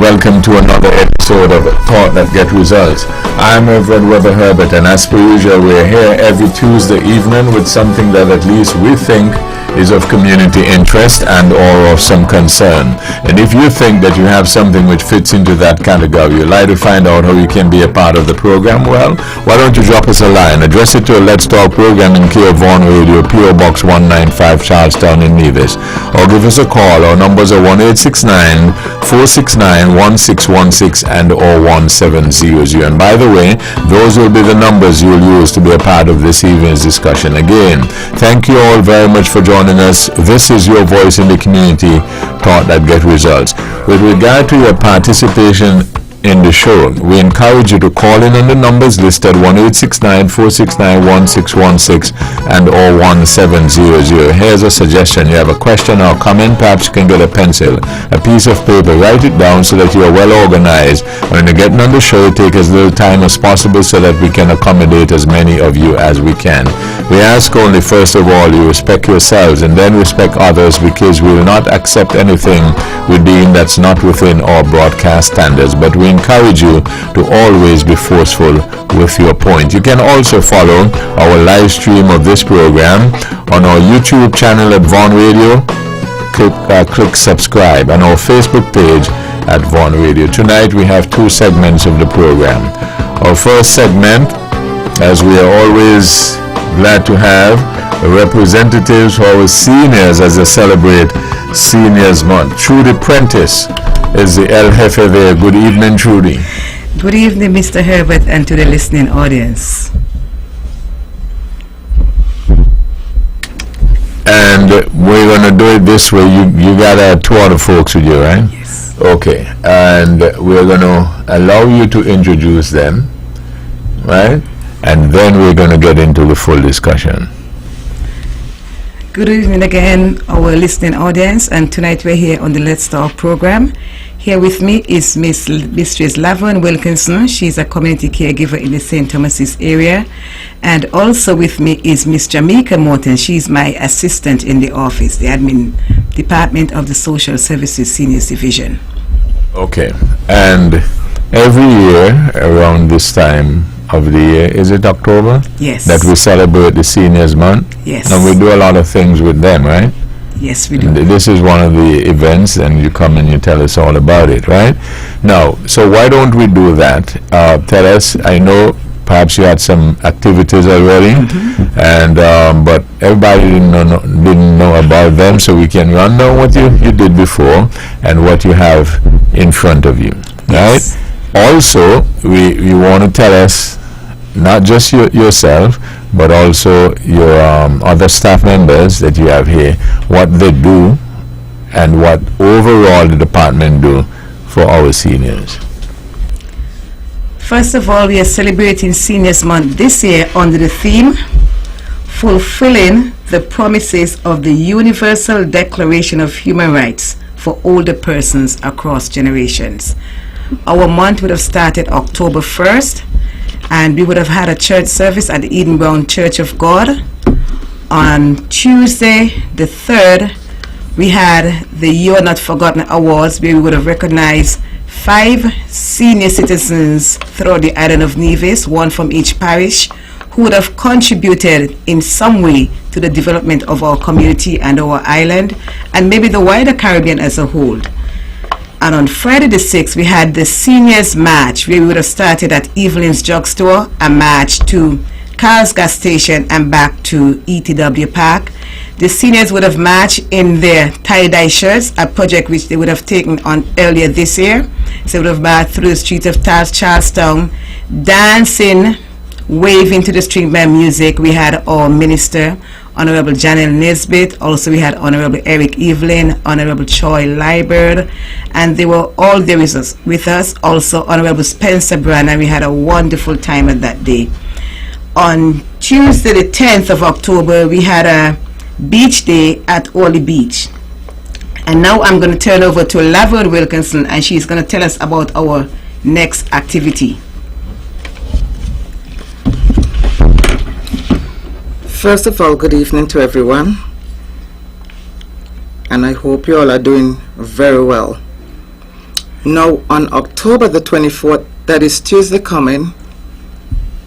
welcome to another episode of Thought That Get Results. I'm Reverend Webbo Herbert, and as per usual, we're here every Tuesday evening with something that at least we think is of community interest and or of some concern. And if you think that you have something which fits into that category, you'd like to find out how you can be a part of the program, well, why don't you drop us a line? Address it to a Let's Talk program in care of Vaughan Radio, P.O. Box 195, Charlestown in Nevis. Or give us a call. Our numbers are 1-869-469-1616 and or 1700. And by the way, those will be the numbers you'll use to be a part of this evening's discussion. Again, thank you all very much for joining us. This is your voice in the community, Thought That Get Results. With regard to your participation in the show, we encourage you to call in on the numbers listed 1-869-469-1616 and or 1700. Here's a suggestion. You have a question or comment, perhaps you can get a pencil, a piece of paper, write it down so that you are well organized. When you're getting on the show, take as little time as possible so that we can accommodate as many of you as we can. We ask only, first of all, you respect yourselves and then respect others, because we will not accept anything we deem that's not within our broadcast standards, but we encourage you to always be forceful with your point. You can also follow our live stream of this program on our YouTube channel at Vaughan Radio. Click subscribe, and our Facebook page at Vaughan Radio. Tonight we have two segments of the program. Our first segment, as we are always glad to have representatives for our seniors as they celebrate Seniors Month. Trudy Prentice is the El Jefe there. Good evening, Trudy. Good evening, Mr. Herbert, and to the listening audience. And we're going to do it this way. You got two other folks with you, right? Yes. Okay. And we're going to allow you to introduce them, right? And then we're going to get into the full discussion. Good evening again, our listening audience, and tonight we're here on the Let's Talk program. Here with me is Mistress Laverne Wilkinson. She's a community caregiver in the St. Thomas's area. And also with me is Miss Jamaica Morton. She's my assistant in the office, the admin department of the Social Services Seniors Division. Okay. And every year around this time of the year, is it October? Yes. That we celebrate the Seniors Month? Yes. And we do a lot of things with them, right? Yes, we do. This is one of the events, and you come and you tell us all about it, right? Now, so why don't we do that? Tell us, I know perhaps you had some activities already, and but everybody didn't know about them, so we can run down what you did before and what you have in front of you, right? Yes. Also, you want to tell us, not just yourself, but also your other staff members that you have here, what they do and what overall the department do for our seniors. First of all, we are celebrating Seniors Month this year under the theme, Fulfilling the Promises of the Universal Declaration of Human Rights for Older Persons Across Generations. Our month would have started October 1st, and we would have had a church service at the Eden Brown Church of God. On Tuesday the 3rd, we had the You're Not Forgotten Awards, where we would have recognized 5 senior citizens throughout the island of Nevis, one from each parish, who would have contributed in some way to the development of our community and our island, and maybe the wider Caribbean as a whole. And on Friday the 6th, we had the Seniors March, where we would have started at Evelyn's Drugstore, a march to Carl's Gas Station and back to ETW Park. The seniors would have marched in their tie-dye shirts, a project which they would have taken on earlier this year. So they would have marched through the streets of Charlestown, dancing, waving to the string band music. We had our minister, Honorable Janelle Nesbitt. Also we had Honorable Eric Evelyn, Honorable Troy Liebert, and they were all there with us. Also Honorable Spencer Brand, and we had a wonderful time at that day. On Tuesday the 10th of October, we had a beach day at Orly Beach. And now I'm going to turn over to Laverne Wilkinson, and she's going to tell us about our next activity. First of all, good evening to everyone, and I hope you all are doing very well. Now, on October the 24th, that is Tuesday coming,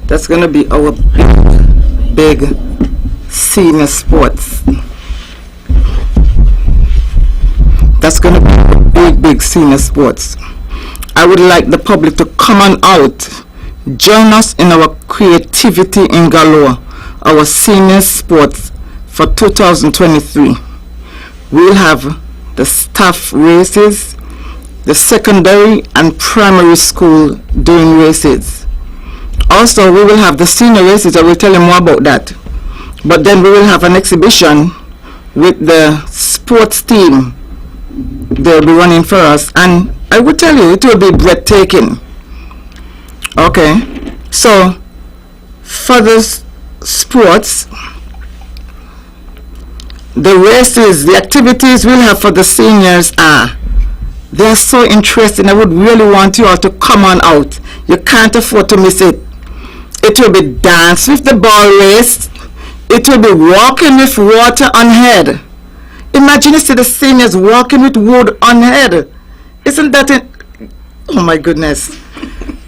that's going to be our big senior sports. That's going to be big senior sports. I would like the public to come on out, join us in our creativity in galore, our senior sports for 2023. We'll have the staff races, the secondary and primary school doing races. Also, we will have the senior races. I will tell you more about that. But then we will have an exhibition with the sports team. They'll be running for us, and I will tell you, it will be breathtaking. Okay, so for the sports, the races, the activities we'll have for the seniors they're so interesting. I would really want you all to come on out. You can't afford to miss it. It will be dance with the ball race. It will be walking with water on head. Imagine you see the seniors walking with wood on head. Isn't that it? Oh my goodness.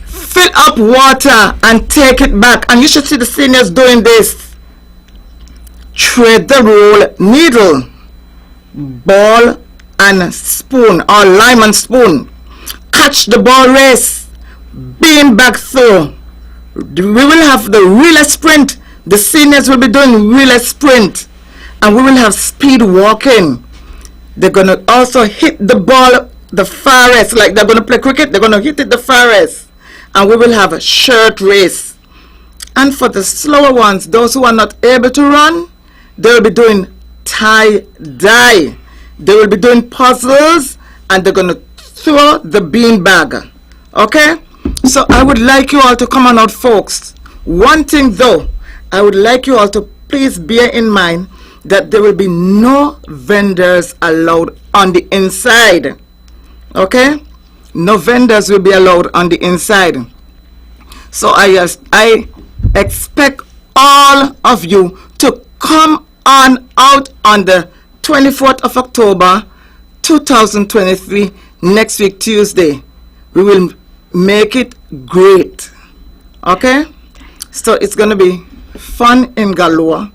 Fill up water and take it back. And you should see the seniors doing this. Thread the roll, needle, ball and spoon, or lime and spoon. Catch the ball race. Bean back throw. We will have the relay sprint. The seniors will be doing relay sprint. And we will have speed walking. They're going to also hit the ball the farthest. Like they're going to play cricket, they're going to hit it the farthest. And we will have a shirt race. And for the slower ones, those who are not able to run, they will be doing tie-dye. They will be doing puzzles, and they're going to throw the bean bag. Okay? So I would like you all to come on out, folks. One thing though, I would like you all to please bear in mind that there will be no vendors allowed on the inside. Okay? No vendors will be allowed on the inside. So I expect all of you to come on out on the 24th of October 2023, next week Tuesday. We will make it great. Okay? So it's going to be fun in galore,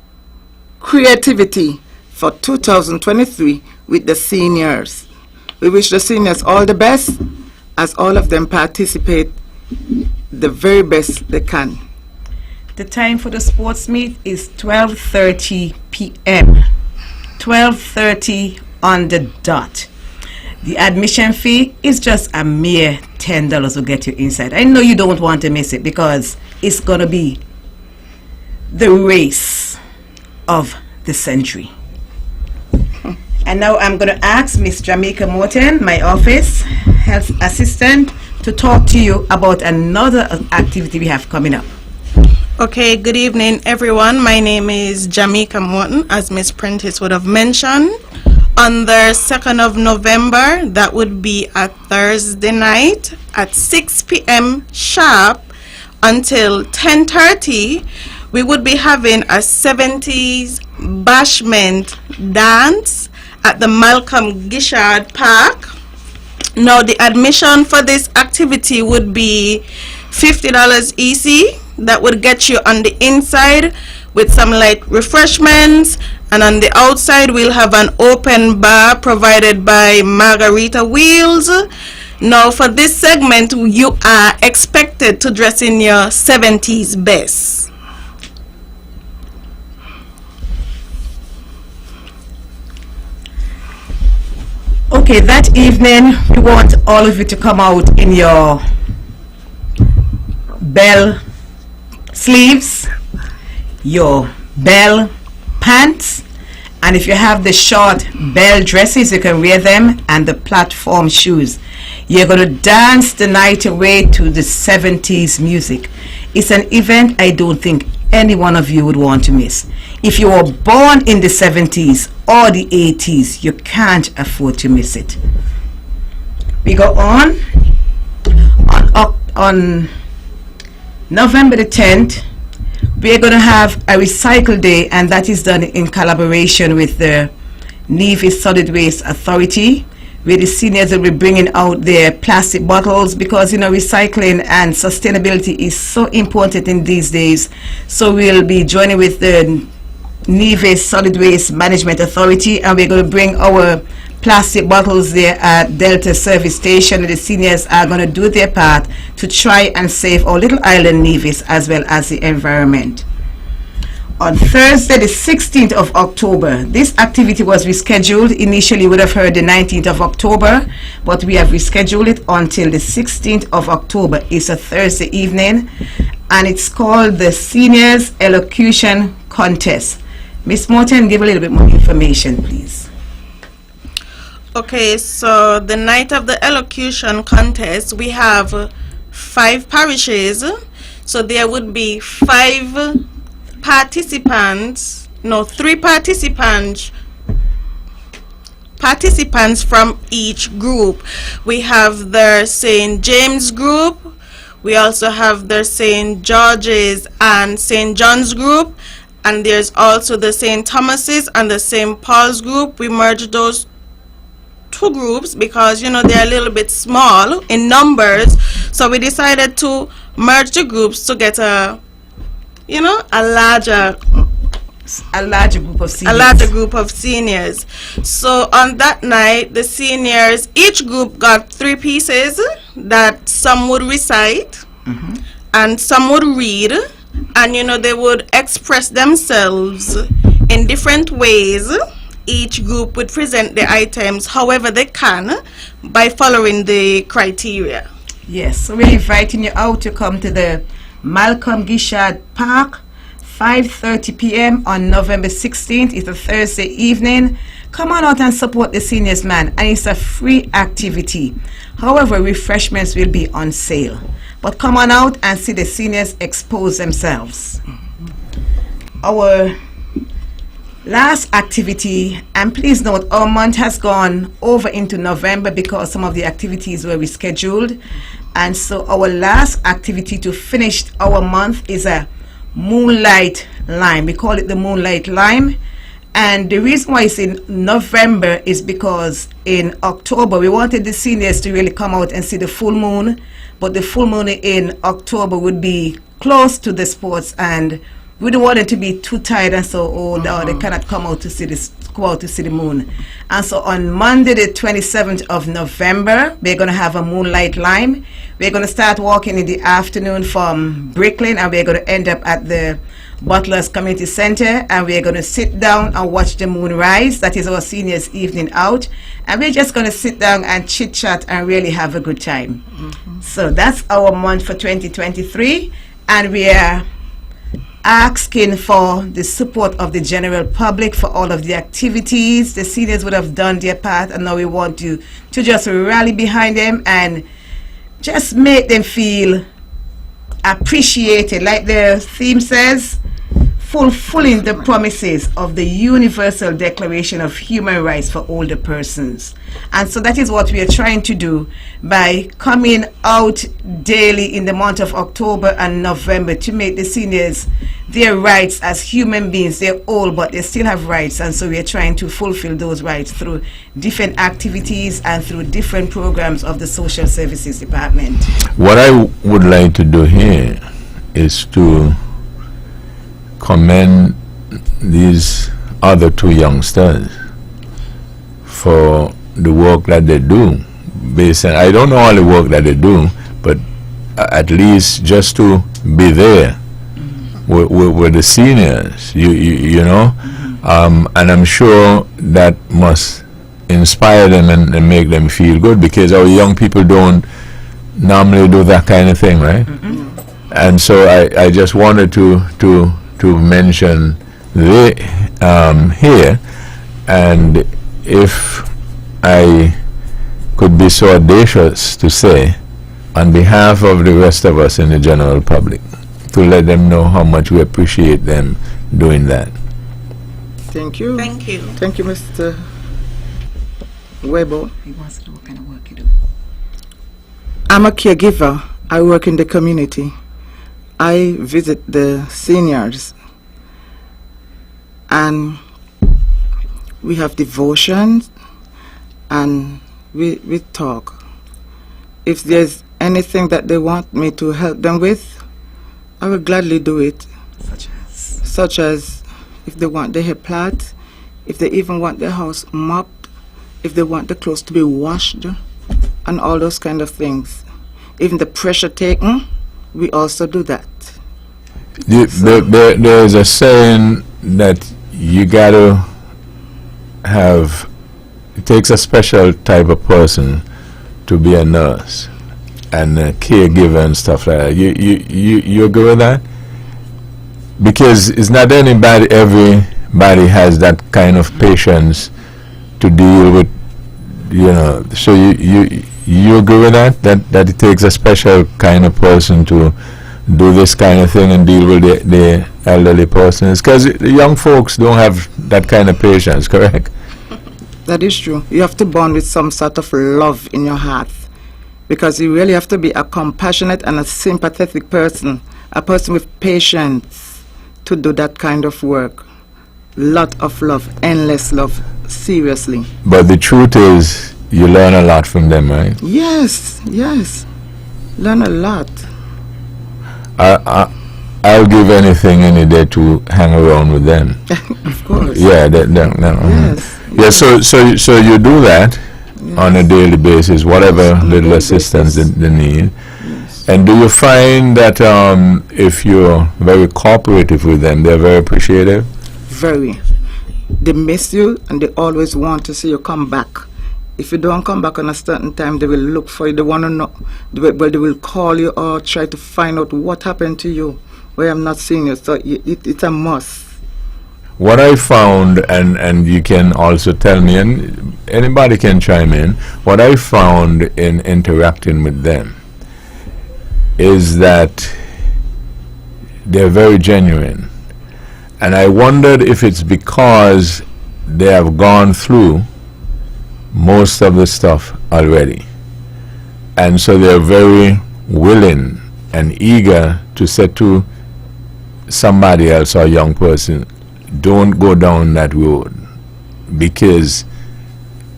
creativity for 2023 with the seniors. We wish the seniors all the best, as all of them participate the very best they can. The time for the sports meet is 12:30 p.m. 12:30 on the dot. The admission fee is just a mere $10 to get you inside. I know you don't want to miss it because it's going to be the race of the century. And now I'm going to ask Miss Jamaica Morton, my office health assistant, to talk to you about another activity we have coming up. Okay, good evening everyone. My name is Jamaica Morton, as Miss Prentice would have mentioned. On the 2nd of November, that would be a Thursday night at 6 p.m. sharp until 10:30, we would be having a 70s bashment dance at the Malcolm Gishard Park. Now the admission for this activity would be $50 EC. That would get you on the inside with some light refreshments, and on the outside we'll have an open bar provided by Margarita Wheels. Now for this segment, you are expected to dress in your 70s best. Okay, that evening we want all of you to come out in your bell sleeves, your bell pants, and if you have the short bell dresses, you can wear them, and the platform shoes. You're going to dance the night away to the 70s music. It's an event I don't think any one of you would want to miss. If you were born in the 70s or the 80s, you can't afford to miss it. We go on November the 10th. We're going to have a recycle day, and that is done in collaboration with the Navy Solid Waste Authority. where the seniors will be bringing out their plastic bottles, because recycling and sustainability is so important in these days. So we'll be joining with the Nevis Solid Waste Management Authority, and we're going to bring our plastic bottles there at Delta Service Station. The seniors are going to do their part to try and save our little island Nevis as well as the environment. On Thursday, the 16th of October, this activity was rescheduled. Initially, we would have heard the 19th of October, but we have rescheduled it until the 16th of October. It's a Thursday evening, and it's called the Seniors Elocution Contest. Miss Morton, give a little bit more information, please. Okay, so the night of the elocution contest, we have 5 parishes. So there would be 3 participants from each group. We have the St. James group, we also have the St. George's and St. John's group, and there's also the St. Thomas's and the St. Paul's group. We merged those 2 groups because they're a little bit small in numbers, so we decided to merge the groups to get a larger group of seniors. So on that night, the seniors, each group got 3 pieces that some would recite and some would read, and they would express themselves in different ways. Each group would present the items however they can by following the criteria. Yes, so we're inviting you out to come to the Malcolm Gishard Park, 5:30 p.m. on November 16th. It's a Thursday evening. Come on out and support the seniors, man, and it's a free activity. However, refreshments will be on sale. But come on out and see the seniors expose themselves. Our last activity, and please note, our month has gone over into November because some of the activities were rescheduled, and so our last activity to finish our month is a Moonlight Lime. We call it the Moonlight Lime, and the reason why it's in November is because in October we wanted the seniors to really come out and see the full moon, but the full moon in October would be close to the sports, and we don't want them to be too tired and so old, or they cannot come out to see the moon. And so on Monday the 27th of November, we're going to have a Moonlight Lime. We're going to start walking in the afternoon from Bricklin, and we're going to end up at the Butlers Community Center, and we're going to sit down and watch the moon rise. That is our seniors evening out, and we're just going to sit down and chit chat and really have a good time. So that's our month for 2023, and we are asking for the support of the general public for all of the activities. The seniors would have done their part, and now we want you to just rally behind them and just make them feel appreciated. Like the theme says, fulfilling the promises of the Universal Declaration of Human Rights for older persons. And so that is what we are trying to do by coming out daily in the month of October and November to make the seniors their rights as human beings. They're old, but they still have rights, and so we are trying to fulfill those rights through different activities and through different programs of the Social Services Department. What I would like to do here is to commend these other 2 youngsters for the work that they do. Based on, I don't know all the work that they do, but at least just to be there with the seniors, you know, and I'm sure that must inspire them and make them feel good, because our young people don't normally do that kind of thing, right? And so I just wanted to mention here, and if I could be so audacious to say, on behalf of the rest of us in the general public, to let them know how much we appreciate them doing that. Thank you. Thank you. Thank you, Mr. Webbo. He wants to know what kind of work you do. I'm a caregiver. I work in the community. I visit the seniors, and we have devotions, and we talk. If there's anything that they want me to help them with, I will gladly do it. Such as if they want their hair plait, if they even want their house mopped, if they want the clothes to be washed, and all those kind of things. Even the pressure taken, we also do that. There's a saying that you gotta have, it takes a special type of person to be a nurse and a caregiver and stuff like that. You agree with that? Because it's not everybody has that kind of patience to deal with, so you agree with that it takes a special kind of person to do this kind of thing and deal with the elderly persons, because the young folks don't have that kind of patience, correct? That is true. You have to bond with some sort of love in your heart, because you really have to be a compassionate and a sympathetic person, a person with patience to do that kind of work. Lot of love, endless love, seriously. But the truth is, you learn a lot from them, right? Yes, learn a lot. I'll give anything any day to hang around with them. Of course. Yeah, Yes. So you do that on a daily basis, whatever little assistance they need. Yes. And do you find that if you're very cooperative with them, they're very appreciative? Very. They miss you and they always want to see you come back. If you don't come back on a certain time, they will look for you. They want to know. They will call you or try to find out what happened to you, why I'm not seeing you. So it's a must. What I found, and you can also tell me, and anybody can chime in, what I found in interacting with them is that they're very genuine. And I wondered if it's because they have gone through most of the stuff already. And so they're very willing and eager to say to somebody else or a young person, don't go down that road because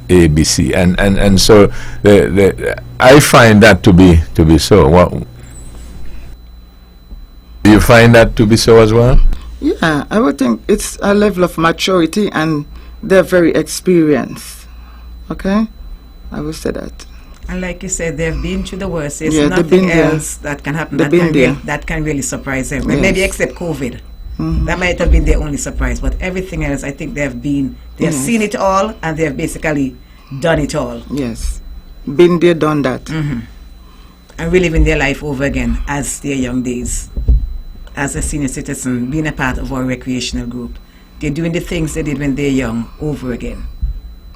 ABC. And so I find that to be so. Do you find that to be so as well? Yeah, I would think it's a level of maturity and they're very experienced. Okay? I will say that. And like you said, they've been through the worst. There's Yeah, they've been nothing there. else that can happen They've been there. that can really surprise them. Yes. Maybe except COVID. That might have been their only surprise. But everything else, I think they've Yes. seen it all and they've basically done it all. Yes. Been there, done that. And reliving their life over again as their young days. As a senior citizen, being a part of our recreational group. They're doing the things they did when they're young over again.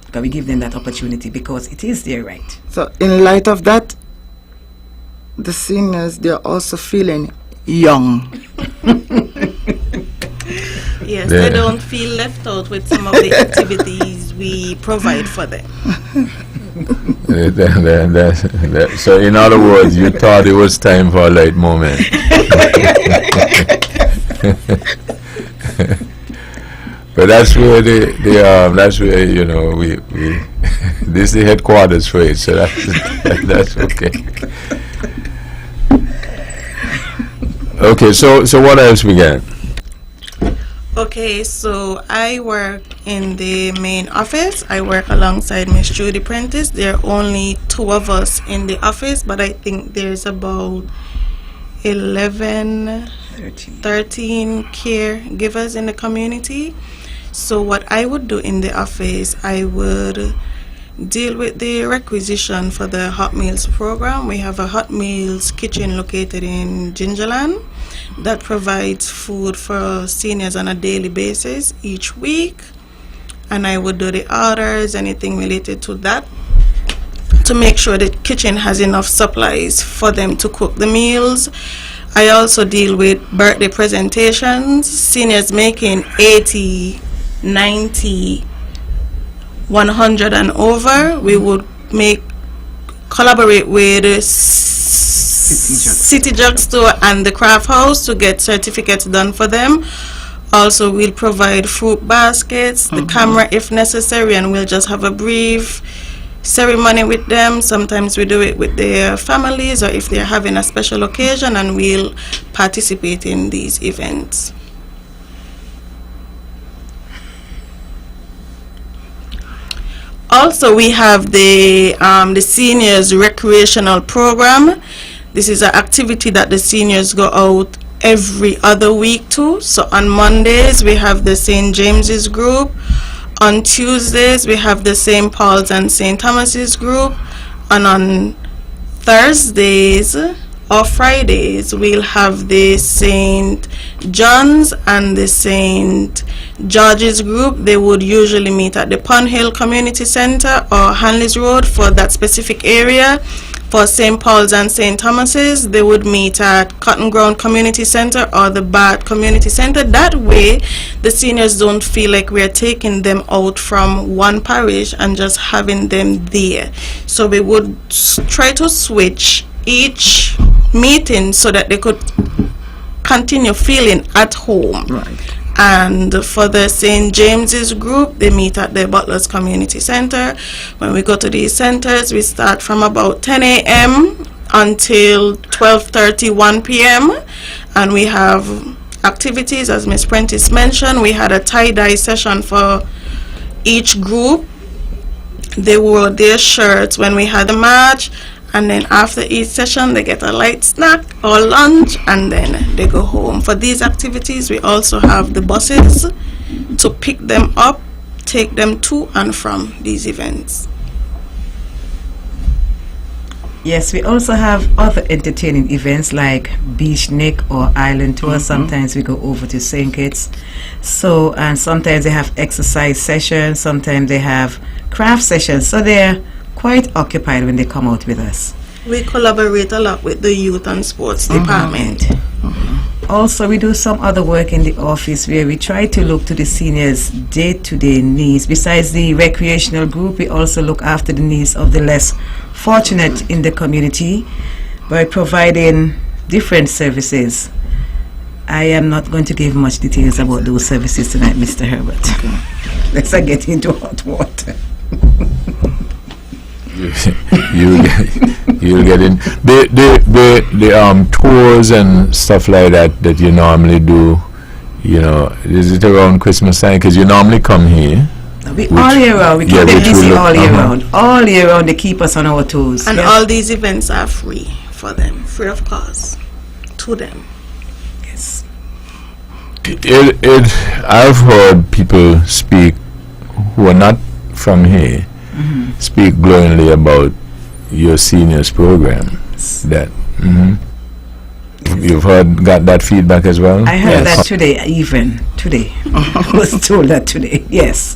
Because we give them that opportunity because it is their right. So in light of that, the seniors, they're also feeling young. Yes, they don't feel left out with some of the activities we provide for them. So in other words, you thought it was time for a light moment. But that's where that's where we this is the headquarters for it, so that's okay. Okay, so what else we got? Okay, so I work in the main office. I work alongside Miss Judy Prentice. There are only 2 of us in the office, but I think there's about 13 caregivers in the community. So what I would do in the office, I would deal with the requisition for the Hot Meals program. We have a Hot Meals kitchen located in Gingerland that provides food for seniors on a daily basis each week, and I would do the orders, anything related to that, to make sure the kitchen has enough supplies for them to cook the meals. I also deal with birthday presentations, seniors making 80, 90, 100 and over. We would collaborate with City Jug Store and the Craft House to get certificates done for them. Also, we'll provide fruit baskets, the camera if necessary, and we'll just have a brief ceremony with them. Sometimes we do it with their families, or if they're having a special occasion, and we'll participate in these events. Also, we have the seniors recreational program. This is an activity that the seniors go out every other week too. So on Mondays we have the St. James's group. On Tuesdays we have the St. Paul's and St. Thomas's group. And on Thursdays or Fridays we'll have the St. John's and the St. George's group. They would usually meet at the Pond Hill Community Center or Hanley's Road for that specific area. For St. Paul's and St. Thomas's, they would meet at Cotton Ground Community Center or the Bath Community Center. That way, the seniors don't feel like we're taking them out from one parish and just having them there. So we would try to switch each meeting so that they could continue feeling at home. Right. And for the St. James's group, they meet at the Butler's Community Center. When we go to these centers, we start from about 10 a.m. until 12:30, 1 p.m. And we have activities, as Ms. Prentice mentioned. We had a tie-dye session for each group. They wore their shirts when we had the march. And then after each session, they get a light snack or lunch, and then they go home. For these activities, we also have the buses to pick them up, take them to and from these events. Yes, we also have other entertaining events like Beach Nick or Island Tour. Sometimes we go over to St. Kitts. So, and sometimes they have exercise sessions, sometimes they have craft sessions. So they're quite occupied when they come out with us. We collaborate a lot with the Youth and Sports Department. Also, we do some other work in the office where we try to look to the seniors' day-to-day needs. Besides the recreational group, we also look after the needs of the less fortunate in the community by providing different services. I am not going to give much details about those services tonight, Mr. Herbert. Let's not get into hot water. You'll get in the tours and stuff like that you normally do. You know, is it around Christmas time? Because you normally come here. All year round. We keep them busy all year round. All year round, they keep us on our toes. And all these events are free for them, free of cost to them. Yes. I've heard people speak who are not from here. Speak glowingly about your seniors program. That you've got that feedback as well. I heard that today. I was told that today. Yes.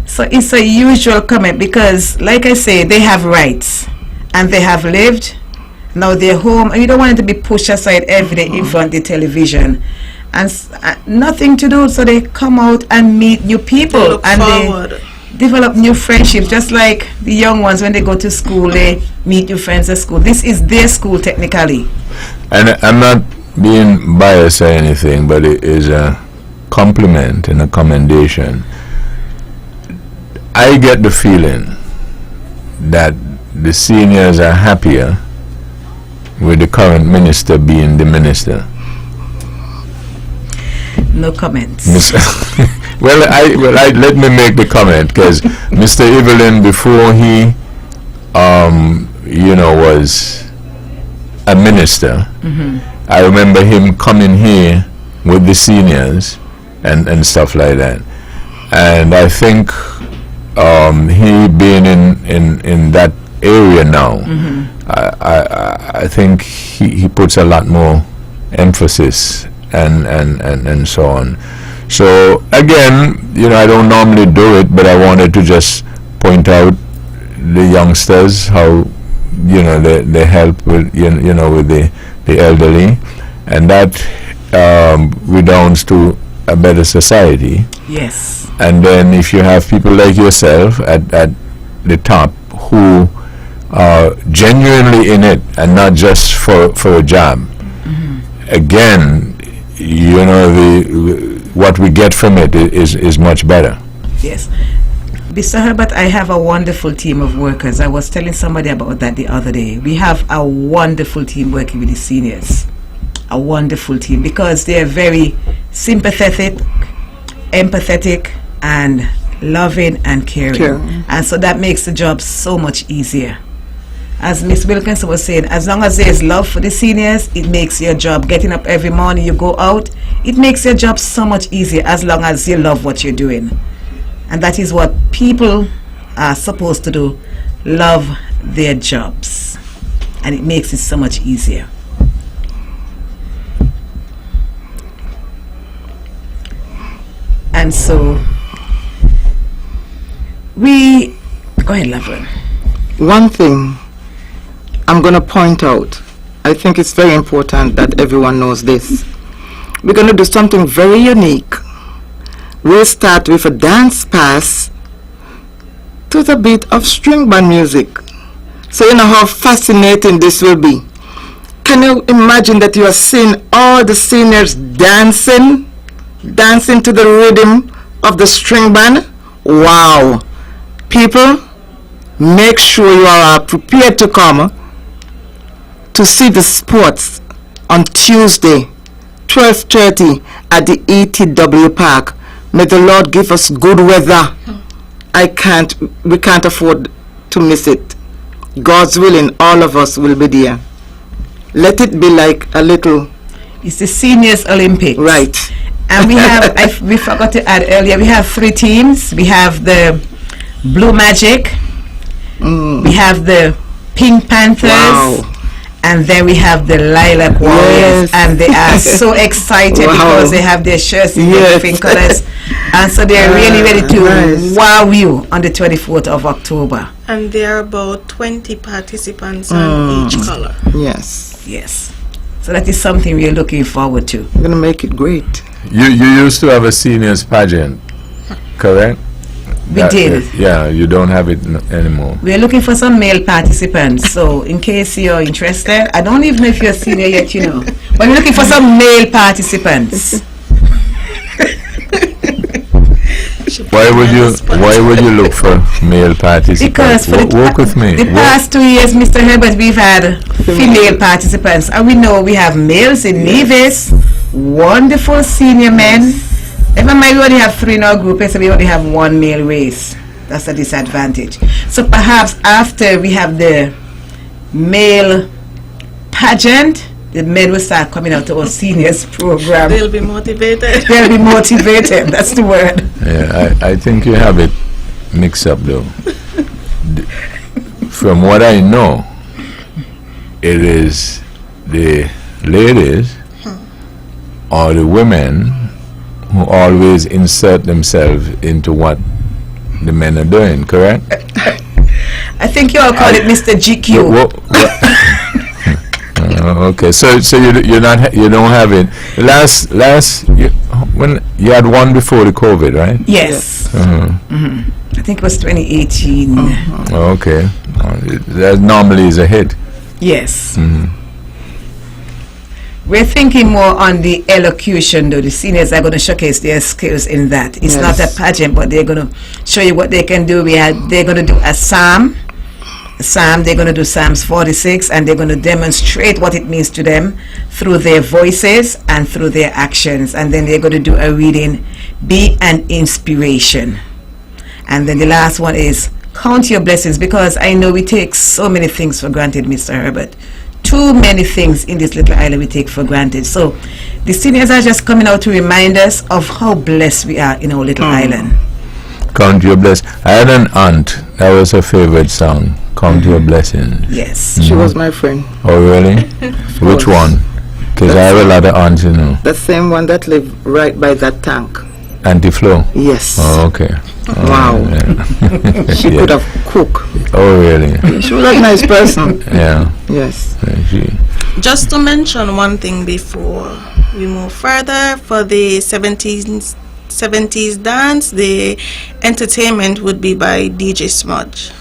So it's a usual comment because, like I say, they have rights and they have lived. Now they're home, and you don't want them to be pushed aside every day in front of the television and nothing to do. So they come out and meet new people and they develop new friendships, just like the young ones when they go to school, they meet new friends at school. This is their school technically. And I'm not being biased or anything, but it is a compliment and a commendation. I get the feeling that the seniors are happier with the current minister being the minister. No comments. Well, let me make the comment, because Mr. Evelyn, before he, was a minister, I remember him coming here with the seniors and stuff like that. And I think he being in that area now, I think he puts a lot more emphasis and so on. So again, I don't normally do it, but I wanted to just point out the youngsters, how they help with with the elderly, and that redounds to a better society. Yes. And then if you have people like yourself at the top who are genuinely in it and not just for a job, again, what we get from it is much better. Yes. Mr. Herbert, I have a wonderful team of workers. I was telling somebody about that the other day. We have a wonderful team working with the seniors. A wonderful team because they are very sympathetic, empathetic, and loving and caring. Sure. And so that makes the job so much easier. As Miss Wilkinson was saying, as long as there's love for the seniors, it makes your job. Getting up every morning, you go out, it makes your job so much easier as long as you love what you're doing. And that is what people are supposed to do, love their jobs. And it makes it so much easier. And so, go ahead, Laverne. One thing I'm going to point out, I think it's very important that everyone knows this. We're going to do something very unique. We'll start with a dance pass to the beat of string band music. So you know how fascinating this will be. Can you imagine that you are seeing all the seniors dancing to the rhythm of the string band? Wow. People, make sure you are prepared to come to see the sports on Tuesday, 12:30 at the ETW Park. May the Lord give us good weather. We can't afford to miss it. God's willing, all of us will be there. Let it be like a little... It's the Seniors Olympics. Right. And we have, we forgot to add earlier, we have 3 teams. We have the Blue Magic, we have the Pink Panthers, Wow. and then we have the Lilac Warriors. Yes. And they are so excited Wow. because they have their shirts in Yes. their different colors. And so they're really ready to Nice. wow you on the 24th of October. And there are about 20 participants on each color. Yes. Yes. So that is something we're looking forward to. We're going to make it great. You used to have a seniors pageant, correct? We did. Yeah, you don't have it anymore. We're looking for some male participants. So in case you're interested, I don't even know if you're a senior yet, you know. But we're looking for some male participants. Why would you look for male participants? Because for Work with me. the past 2 years, Mr. Herbert, we've had female participants. And we know we have males in Nevis, wonderful senior men. Never mind, we only have 3 in our group, so we only have 1 male race. That's a disadvantage. So perhaps after we have the male pageant, the men will start coming out to our seniors program. They'll be motivated. They'll be motivated. That's the word. Yeah, I think you have it mixed up though. From what I know, it is the ladies or the women who always insert themselves into what the men are doing, correct? I think you all call it Mr. GQ. Okay, so you don't have it. When you had one before the COVID, right? Yes. I think it was 2018. Okay, that normally is a hit. Yes. We're thinking more on the elocution, though. The seniors are going to showcase their skills in that. It's Yes. not a pageant, but they're going to show you what they can do. They're going to do a psalm. They're going to do Psalms 46, and they're going to demonstrate what it means to them through their voices and through their actions. And then they're going to do a reading, Be an Inspiration. And then the last one is Count Your Blessings, because I know we take so many things for granted, Mr. Herbert. Too many things in this little island we take for granted. So the seniors are just coming out to remind us of how blessed we are in our little island. Count your blessings. I had an aunt, that was her favorite song, Count Your Blessings. Yes. She was my friend. Oh, really? Which one? Because I have a lot of aunts, you know. The same one that lived right by that tank. Auntie Flo? Yes. Oh, okay. Wow. Yeah. She could have cooked. Oh, really? She was a nice person. Yeah. Yes. Just to mention one thing before we move further, for the 70s dance, the entertainment would be by DJ Smudge.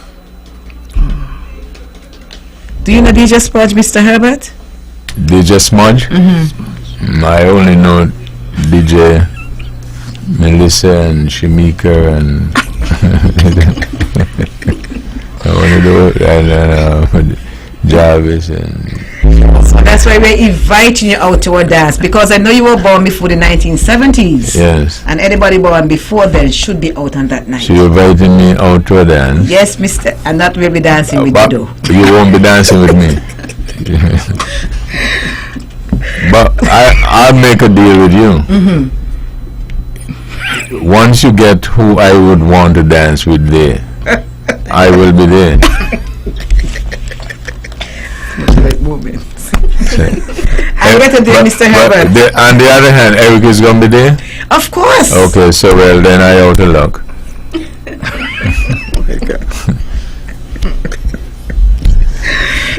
Do you know DJ Smudge, Mr. Herbert? DJ Smudge? I only know DJ Melissa and Shamika and I want to do it, and Jarvis and. So that's why we're inviting you out to a dance, because I know you were born before the 1970s. Yes. And anybody born before then should be out on that night. So you're inviting me out to a dance? Yes, Mr. And that will be dancing with you, But though. you won't be dancing with me. But I'll make a deal with you. Once you get who I would want to dance with there, I will be there. I get to do Mr. Herbert. On the other hand, Eric is going to be there? Of course. Okay, so well, then I out of luck.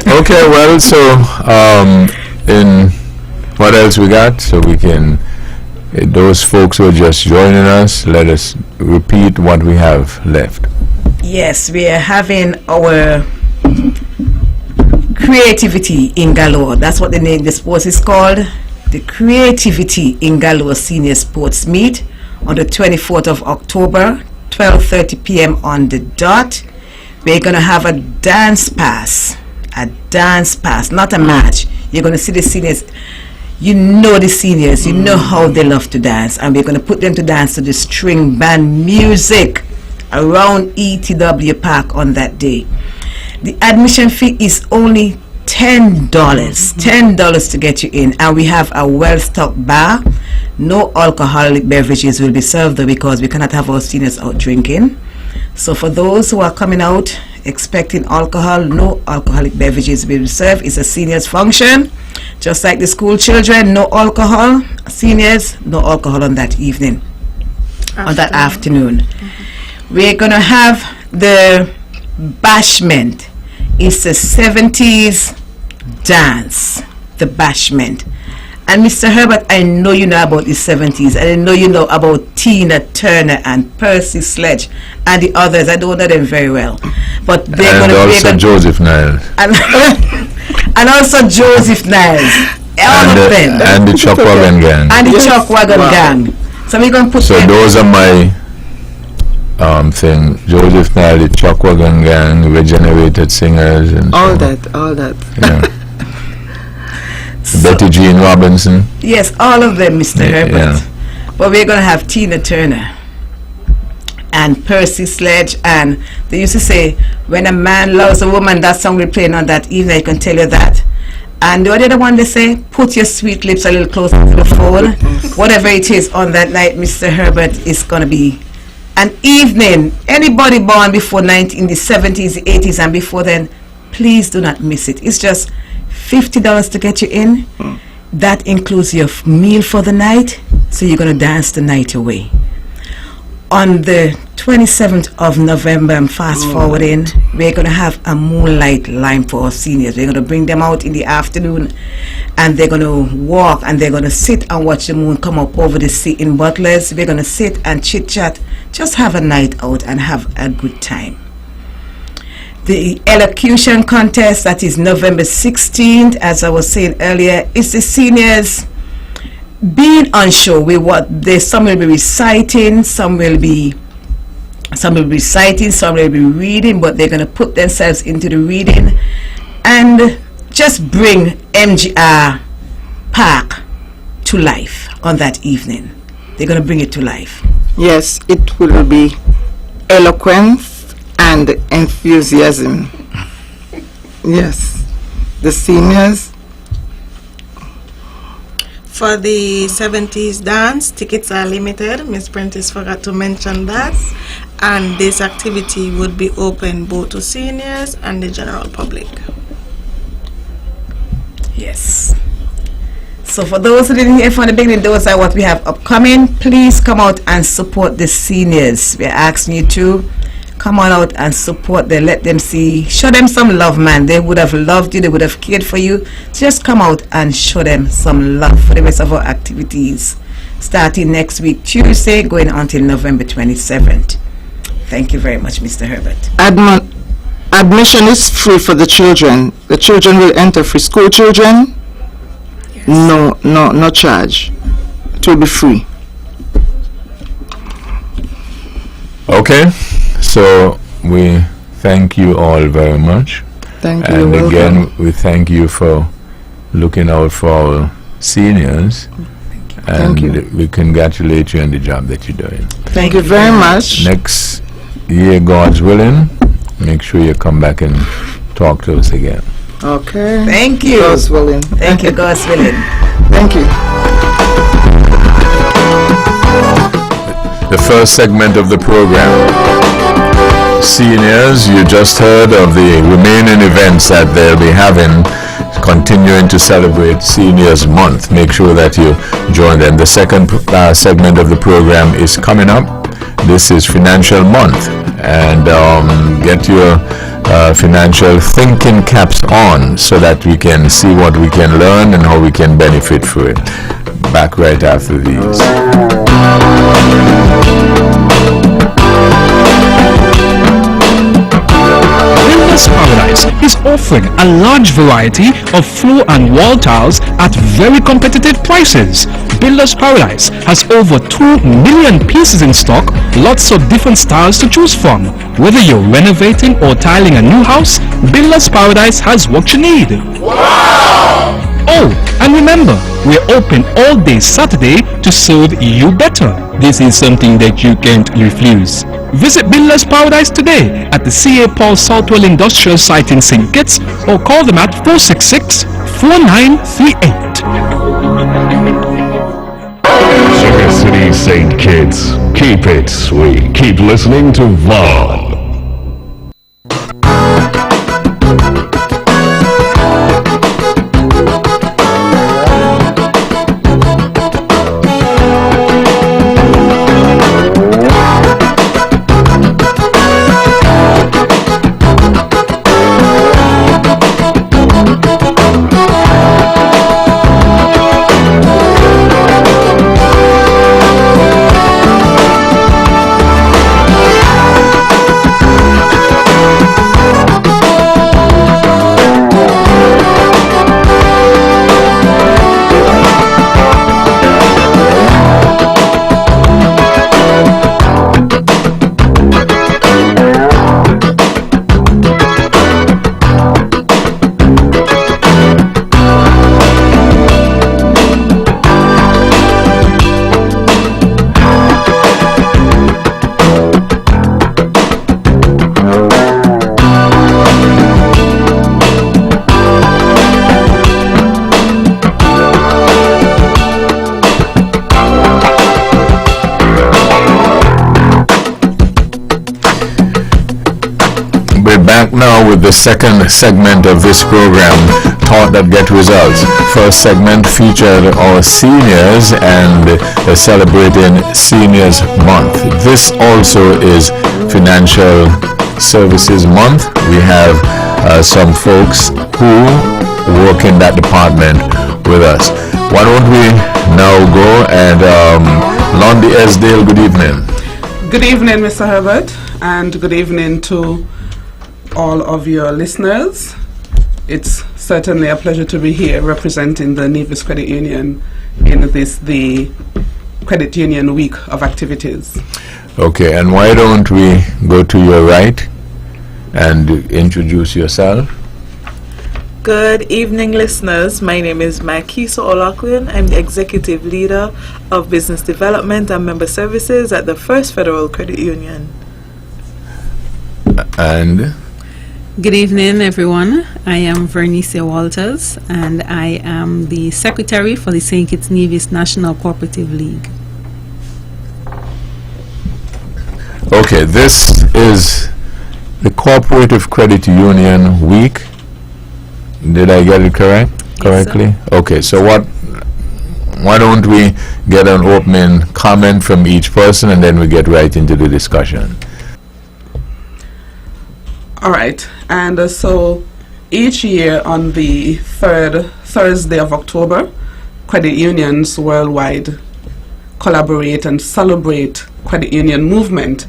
Okay, well, so in what else we got? So we can, those folks who are just joining us, let us repeat what we have left. Yes, we are having our Creativity in Galore. That's what the name of the sports is called. The Creativity in Galore Senior Sports Meet on the 24th of October, 12:30 p.m. on the dot. We're going to have a dance pass, not a match. You're going to see the seniors. You know the seniors, you know how they love to dance, and we're going to put them to dance to the string band music around ETW Park on that day. The admission fee is only $10 to get you in, and we have a well-stocked bar. No alcoholic beverages will be served though, because we cannot have our seniors out drinking. So for those who are coming out expecting alcohol, no alcoholic beverages will be served. It's a seniors function, just like the school children. No alcohol. Seniors, no alcohol on that evening, on that afternoon. We're gonna have the bashment. It's a 70s dance, the bashment. And Mr. Herbert, I know you know about the 70s, and I know you know about Tina Turner and Percy Sledge and the others. I don't know them very well, but they're and also Joseph Niles. And also Joseph Niles. All of them. And the Chuck Wagon Gang. And the Chuck Wagon Gang. So we're going to put them. Those are my thing. Joseph Niles, the Chuck Wagon Gang, Regenerated Singers, and all that. Yeah. Betty Jean Robinson. Yes, all of them, Mr. Herbert. Yeah. But we're going to have Tina Turner and Percy Sledge, and they used to say, when a man loves a woman, that song we're playing on that evening, I can tell you that. And the other one they say, put your sweet lips a little closer to the phone. Whatever it is on that night, Mr. Herbert, is going to be an evening. Anybody born before in the 70s, the 80s, and before then, please do not miss it. It's just $50 to get you in. That includes your meal for the night, so you're going to dance the night away. On the 27th of November, I'm fast forwarding, we're going to have a moonlight lime for our seniors. We're going to bring them out in the afternoon, and they're going to walk, and they're going to sit and watch the moon come up over the sea in Butlers. We're going to sit and chit chat, just have a night out and have a good time. The elocution contest, that is November 16th, as I was saying earlier, is the seniors being unsure with what some will be reciting, some will be reading, but they're going to put themselves into the reading and just bring MGR Park to life on that evening. They're going to bring it to life. Yes, it will be eloquence and enthusiasm. Yes, the seniors. For the 70s dance, tickets are limited. Ms. Prentice forgot to mention that. And this activity would be open both to seniors and the general public. Yes. So for those who didn't hear from the beginning, those are what we have upcoming. Please come out and support the seniors. We're asking you to come on out and support them. Let them see. Show them some love, man. They would have loved you. They would have cared for you. Just come out and show them some love for the rest of our activities, starting next week, Tuesday, going until November 27th. Thank you very much, Mr. Herbert. Admission is free for the children. The children will enter free. School children, yes. No charge. It will be free. Okay. So we thank you all very much. Thank you. And You're again, welcome. we thank you for looking out for our seniors. And Thank you. we congratulate you on the job that you're doing. Thank you very much. Next year, God's willing, make sure you come back and talk to us again. Okay. Thank you. God's willing. Thank you, God's willing. Thank you. The first segment of the program. Seniors, you just heard of the remaining events that they'll be having, continuing to celebrate Seniors Month. Make sure that you join them. The second segment of the program is coming up. This is Financial Month, and get your financial thinking caps on so that we can see what we can learn and how we can benefit from it. Back right after these. Builders Paradise is offering a large variety of floor and wall tiles at very competitive prices. Builders Paradise has over 2 million pieces in stock, lots of different styles to choose from. Whether you're renovating or tiling a new house, Builders Paradise has what you need. Wow! Oh, and remember, we're open all day Saturday to serve you better. This is something that you can't refuse. Visit Builders Paradise today at the C.A. Paul Southwell Industrial Site in St. Kitts or call them at 466-4938. Sugar City St. Kitts. Keep it sweet. Keep listening to Vaughn. Back now with the second segment of this program, Thought That Get Results. First segment featured our seniors and celebrating Seniors Month. This also is Financial Services Month. We have some folks who work in that department with us. Why don't we now go and Londi Esdale, good evening. Good evening, Mr. Herbert, and good evening to all of your listeners. It's certainly a pleasure to be here representing the Nevis Credit Union in the Credit Union Week of activities. Okay, and why don't we go to your right and introduce yourself? Good evening, listeners. My name is Makiso Olakwin. I'm the Executive Leader of Business Development and Member Services at the First Federal Credit Union. And good evening, everyone. I am Vernicia Walters, and I am the Secretary for the St. Kitts Nevis National Cooperative League. okay, this is the Cooperative Credit Union Week. Did I get it correctly? Yes, Okay, so why don't we get an opening comment from each person and then we get right into the discussion. All right, and so each year on the third Thursday of October, credit unions worldwide collaborate and celebrate credit union movement,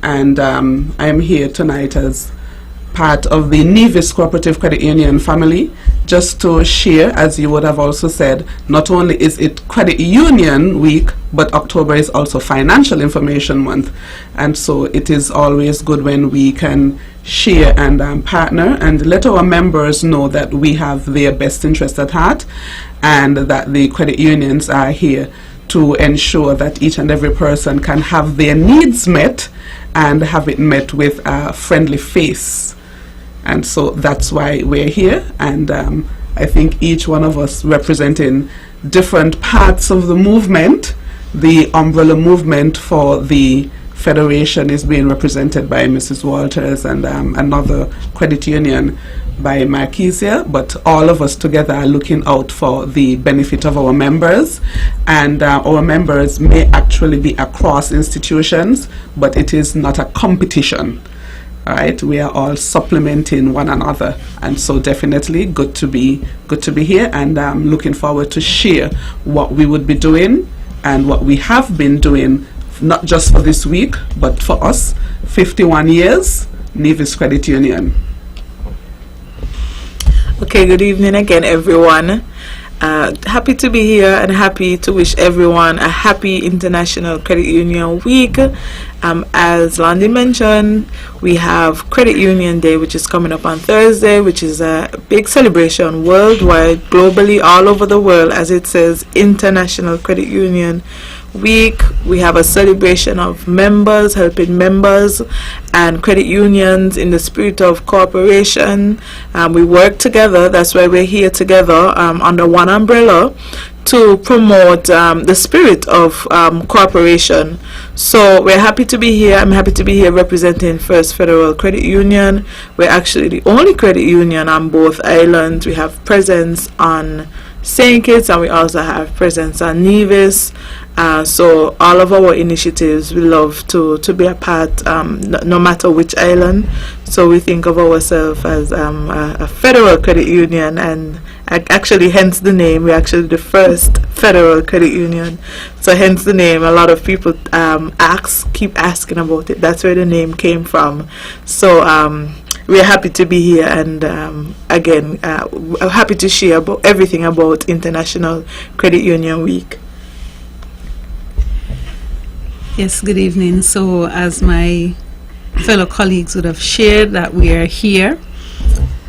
and I am here tonight as part of the Nevis Cooperative Credit Union family, just to share, as you would have also said, not only is it Credit Union Week, but October is also Financial Information Month. And so it is always good when we can share and partner and let our members know that we have their best interest at heart, and that the credit unions are here to ensure that each and every person can have their needs met and have it met with a friendly face. And so that's why we're here, and I think each one of us representing different parts of the movement. The umbrella movement for the Federation is being represented by Mrs. Walters, and another credit union by Marquisia, but all of us together are looking out for the benefit of our members, and our members may actually be across institutions, but it is not a competition. All right, we are all supplementing one another, and so definitely good to be here, and looking forward to share what we would be doing and what we have been doing, not just for this week, but for us, 51 years, Nevis Credit Union. Okay, good evening again, everyone. Happy to be here and happy to wish everyone a happy International Credit Union Week. As Landy mentioned, we have Credit Union Day, which is coming up on Thursday, which is a big celebration worldwide, globally, all over the world, as it says International Credit Union Week. We have a celebration of members, helping members and credit unions in the spirit of cooperation. We work together. That's why we're here together under one umbrella to promote the spirit of cooperation. So we're happy to be here. I'm happy to be here representing First Federal Credit Union. We're actually the only credit union on both islands. We have presence on St. Kitts, and we also have presence on Nevis. So all of our initiatives we love to be a part, no matter which island. So we think of ourselves as a federal credit union, and actually hence the name. We're actually the first federal credit union, so hence the name. A lot of people keep asking about it. That's where the name came from. So we're happy to be here, and again, happy to share about everything about International Credit Union Week. Yes, good evening. So as my fellow colleagues would have shared, that we are here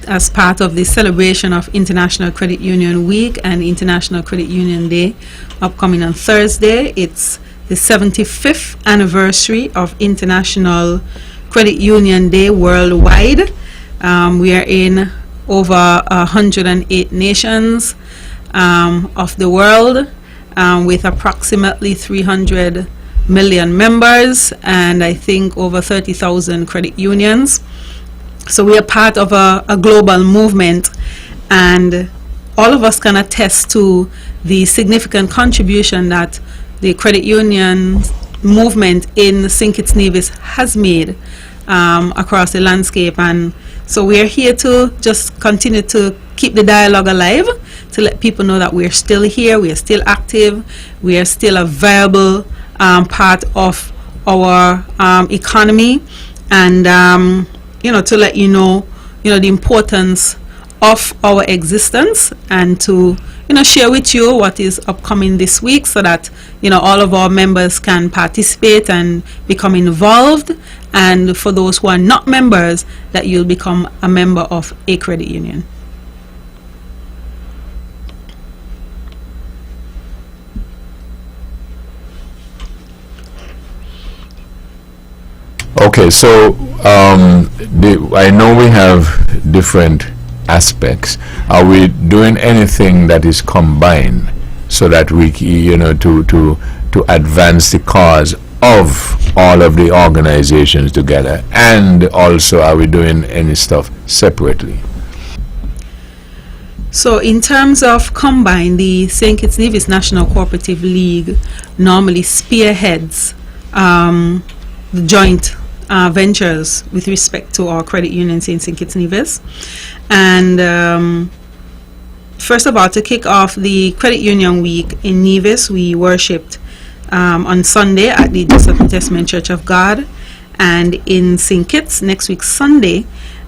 as part of the celebration of International Credit Union Week and International Credit Union Day upcoming on Thursday. It's the 75th anniversary of International Credit Union Day worldwide. We are in over 108 nations of the world, with approximately 300 million members, and I think over 30,000 credit unions. So we are part of a global movement, and all of us can attest to the significant contribution that the credit union movement in St. Kitts Nevis has made across the landscape. And so we are here to just continue to keep the dialogue alive, to let people know that we are still here, we are still active, we are still a viable part of our economy, and to let you know the importance of our existence, and to share with you what is upcoming this week, so that all of our members can participate and become involved, and for those who are not members, that you'll become a member of a credit union. Okay, so I know we have different aspects. Are we doing anything that is combined so that we, to advance the cause of all of the organizations together? And also, are we doing any stuff separately? So in terms of combine, the St. Kitts Nevis National Cooperative League normally spearheads the joint ventures with respect to our credit unions in St. Kitts Nevis. And first of all, to kick off the Credit Union Week in Nevis, we worshipped on Sunday at the Disciple Testament Church of God. And in St. Kitts, next week Sunday,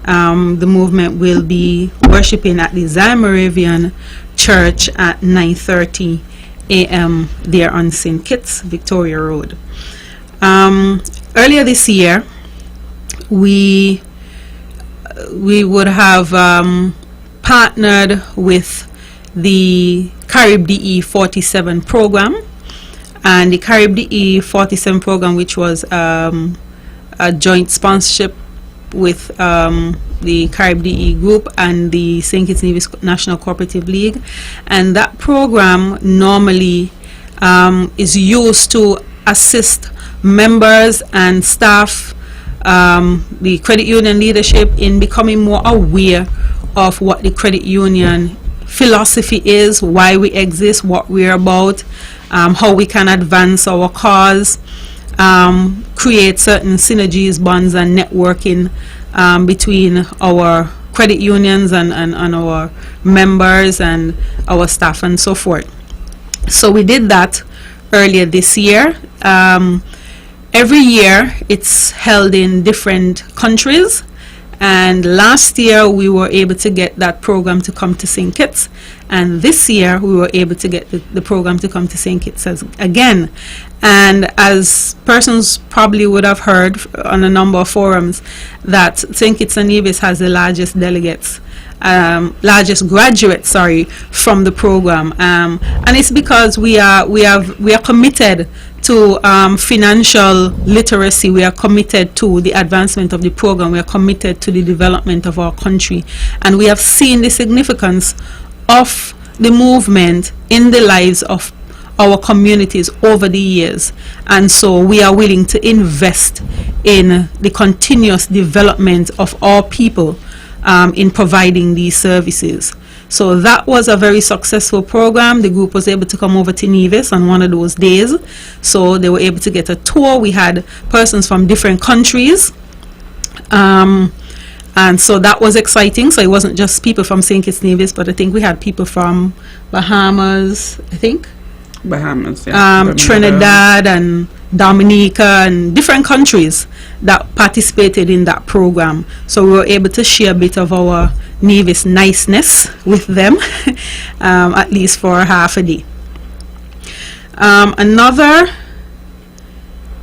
the movement will be worshiping at the Zion Moravian Church at 9:30 a.m. there on St. Kitts, Victoria Road. Earlier this year, we would have partnered with the Carib DE 47 program, and the Carib DE 47 program, which was a joint sponsorship with the Carib DE group and the St. Kitts Nevis National Cooperative League, and that program normally is used to assist members and staff, the credit union leadership, in becoming more aware of what the credit union philosophy is, why we exist, what we're about, how we can advance our cause, create certain synergies, bonds, and networking between our credit unions and our members and our staff and so forth. So we did that earlier this year. Every year it's held in different countries, and last year we were able to get that program to come to St. Kitts, and this year we were able to get the program to come to St. Kitts again. And as persons probably would have heard on a number of forums, that St. Kitts and Nevis has the largest graduates from the program, and it's because we are committed to financial literacy. We are committed to the advancement of the program. We are committed to the development of our country, and we have seen the significance of the movement in the lives of our communities over the years, and so we are willing to invest in the continuous development of our people in providing these services. So that was a very successful program. The group was able to come over to Nevis on one of those days, so they were able to get a tour. We had persons from different countries, and so that was exciting. So it wasn't just people from St. Kitts Nevis, but I think we had people from Bahamas, Trinidad and Dominica and different countries that participated in that program. So we were able to share a bit of our Nevis niceness with them, at least for half a day.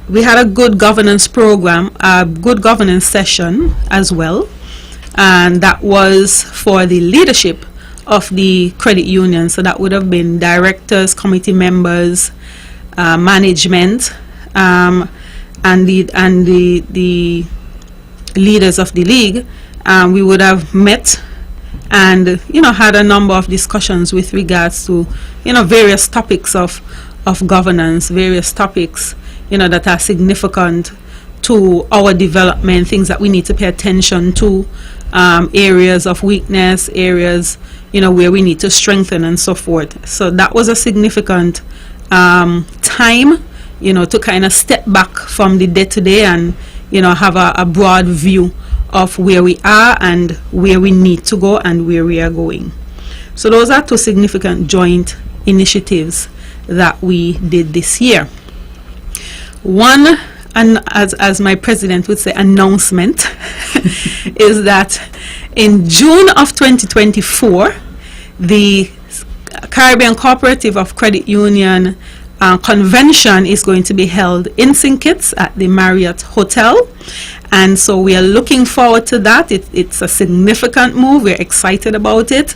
We had a good governance program, a good governance session as well, and that was for the leadership of the credit union. So that would have been directors, committee members, management, and the leaders of the league. We would have met and had a number of discussions with regards to various topics of governance, various topics that are significant to our development, things that we need to pay attention to, areas of weakness, areas where we need to strengthen and so forth. So that was a significant time to kind of step back from the day-to-day and have a broad view of where we are and where we need to go and where we are going. So those are two significant joint initiatives that we did this year. One, and as my president would say, announcement is that in June of 2024, the Caribbean Cooperative of Credit Union convention is going to be held in St. Kitts at the Marriott Hotel, and so we are looking forward to that. It's a significant move. We're excited about it.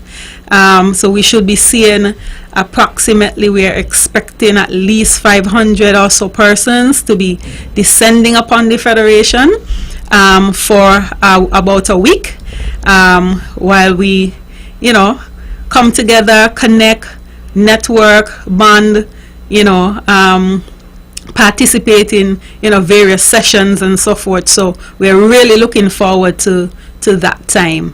So we should be seeing approximately, we are expecting at least 500 or so persons to be descending upon the Federation for about a week, while we come together, connect, network, bond, participate in various sessions and so forth. So we're really looking forward to that time.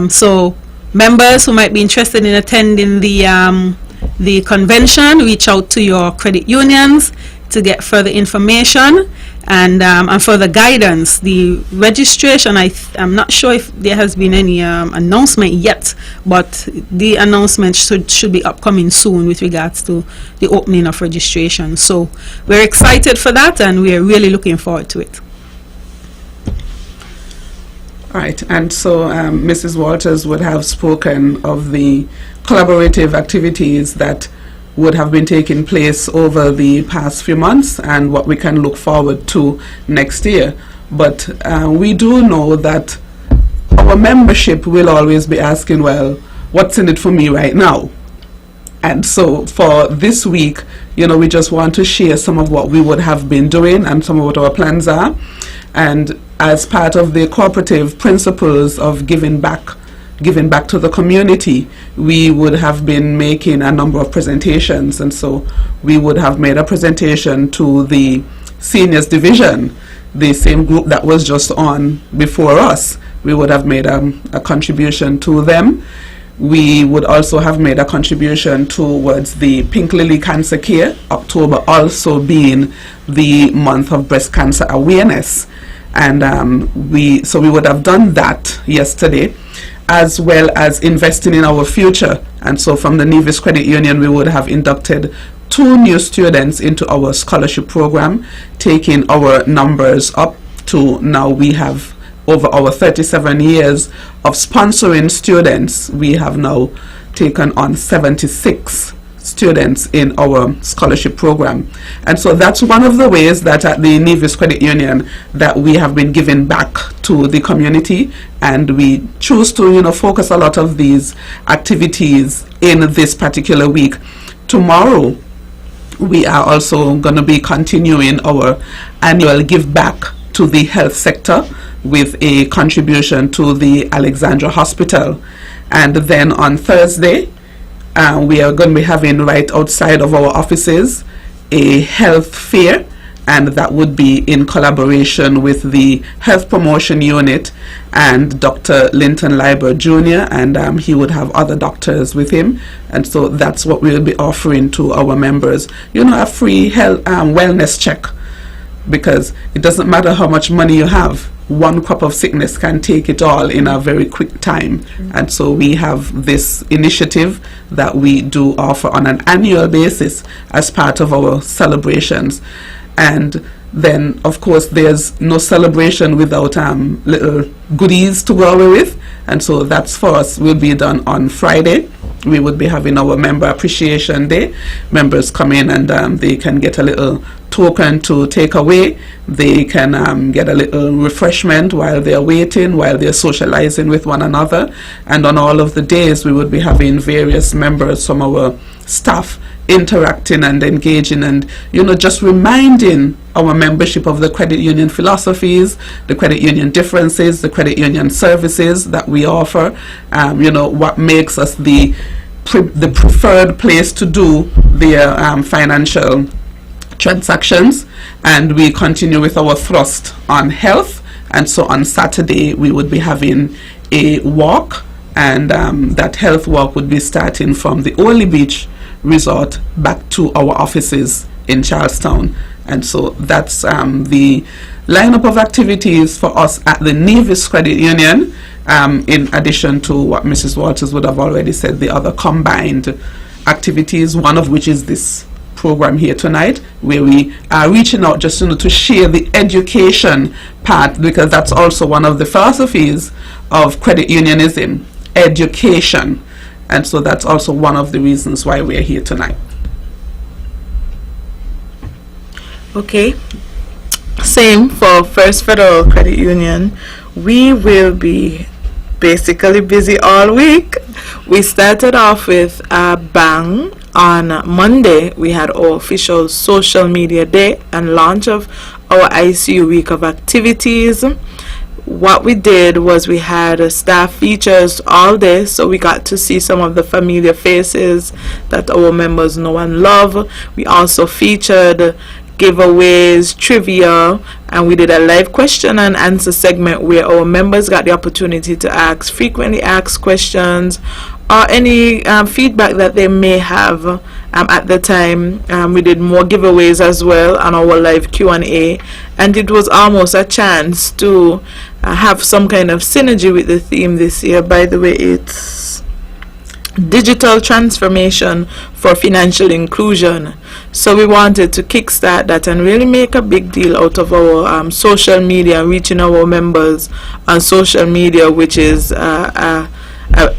So members who might be interested in attending the convention, reach out to your credit unions to get further information and further guidance. The registration, I'm not sure if there has been any announcement yet, but the announcement should be upcoming soon with regards to the opening of registration. So we're excited for that and we're really looking forward to it. Right, and so Mrs. Walters would have spoken of the collaborative activities that would have been taking place over the past few months and what we can look forward to next year. But we do know that our membership will always be asking, well, what's in it for me right now? And so for this week, we just want to share some of what we would have been doing and some of what our plans are. And as part of the cooperative principles of giving back to the community, we would have been making a number of presentations. And so we would have made a presentation to the seniors division, the same group that was just on before us. We would have made a contribution to them. We would also have made a contribution towards the Pink Lily Cancer Care, October also being the month of breast cancer awareness. And we would have done that yesterday, as well as investing in our future. And so from the Nevis Credit Union, we would have inducted 2 new students into our scholarship program, taking our numbers up to now we have over our 37 years of sponsoring students, we have now taken on 76 students in our scholarship program. And so that's one of the ways that at the Nevis Credit Union that we have been giving back to the community, and we choose to focus a lot of these activities in this particular week. Tomorrow we are also going to be continuing our annual give back to the health sector with a contribution to the Alexandra Hospital. And then on Thursday, we are going to be having right outside of our offices a health fair, and that would be in collaboration with the Health Promotion Unit and Dr. Linton Leiber Jr., and he would have other doctors with him. And so that's what we'll be offering to our members, a free health wellness check, because it doesn't matter how much money you have, one crop of sickness can take it all in a very quick time. And so we have this initiative that we do offer on an annual basis as part of our celebrations. And then of course there's no celebration without little goodies to go away with, and so that's for us will be done on Friday. We would be having our Member Appreciation Day. Members come in and they can get a little token to take away. They can get a little refreshment while they're waiting, while they're socializing with one another. And on all of the days we would be having various members from our staff interacting and engaging and just reminding our membership of the credit union philosophies, the credit union differences, the credit union services that we offer, what makes us the preferred place to do their financial transactions. And we continue with our thrust on health. And so on Saturday we would be having a walk, and that health walk would be starting from the Only Beach Resort back to our offices in Charlestown. And so that's the lineup of activities for us at the Nevis Credit Union, in addition to what Mrs. Walters would have already said, the other combined activities, one of which is this program here tonight, where we are reaching out just to share the education part, because that's also one of the philosophies of credit unionism, education. And so that's also one of the reasons why we're here tonight. Okay, same for First Federal Credit Union. We will be basically busy all week. We started off with a bang. On Monday, we had our official social media day and launch of our ICU week of activities. What we did was we had staff features all day, so we got to see some of the familiar faces that our members know and love. We also featured giveaways, trivia, and we did a live question and answer segment where our members got the opportunity to ask frequently asked questions or any feedback that they may have at the time. We did more giveaways as well on our live Q&A, and it was almost a chance to have some kind of synergy with the theme this year. By the way, it's digital transformation for financial inclusion. So we wanted to kickstart that and really make a big deal out of our social media, reaching our members on social media, which is an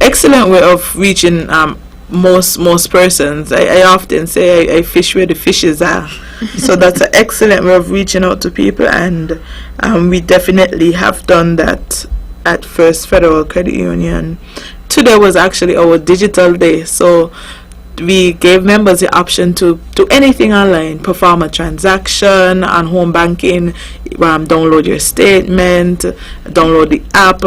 excellent way of reaching most persons. I often say I fish where the fishes are. So that's an excellent way of reaching out to people, and we definitely have done that at First Federal Credit Union. Today was actually our digital day, so we gave members the option to do anything online, perform a transaction on home banking, download your statement, download the app.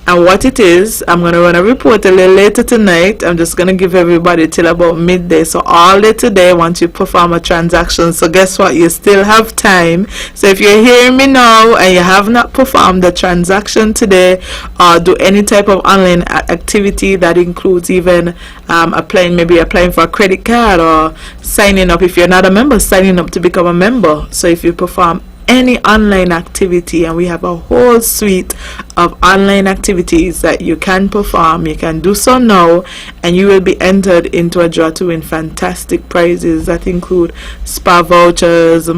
And what it is, I'm going to run a report a little later tonight. I'm just going to give everybody till about midday. So all day today, once you perform a transaction, so guess what? You still have time. So if you're hearing me now and you have not performed the transaction today, or do any type of online activity that includes even applying for a credit card, or signing up, if you're not a member, signing up to become a member. So if you perform any online activity, and we have a whole suite of online activities that you can perform, you can do so now, and you will be entered into a draw to win fantastic prizes that include spa vouchers,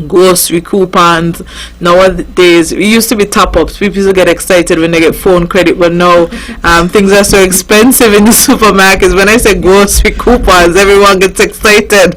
grocery coupons. Nowadays, it used to be top-ups. People used to get excited when they get phone credit, but now things are so expensive in the supermarkets. When I say grocery coupons, everyone gets excited.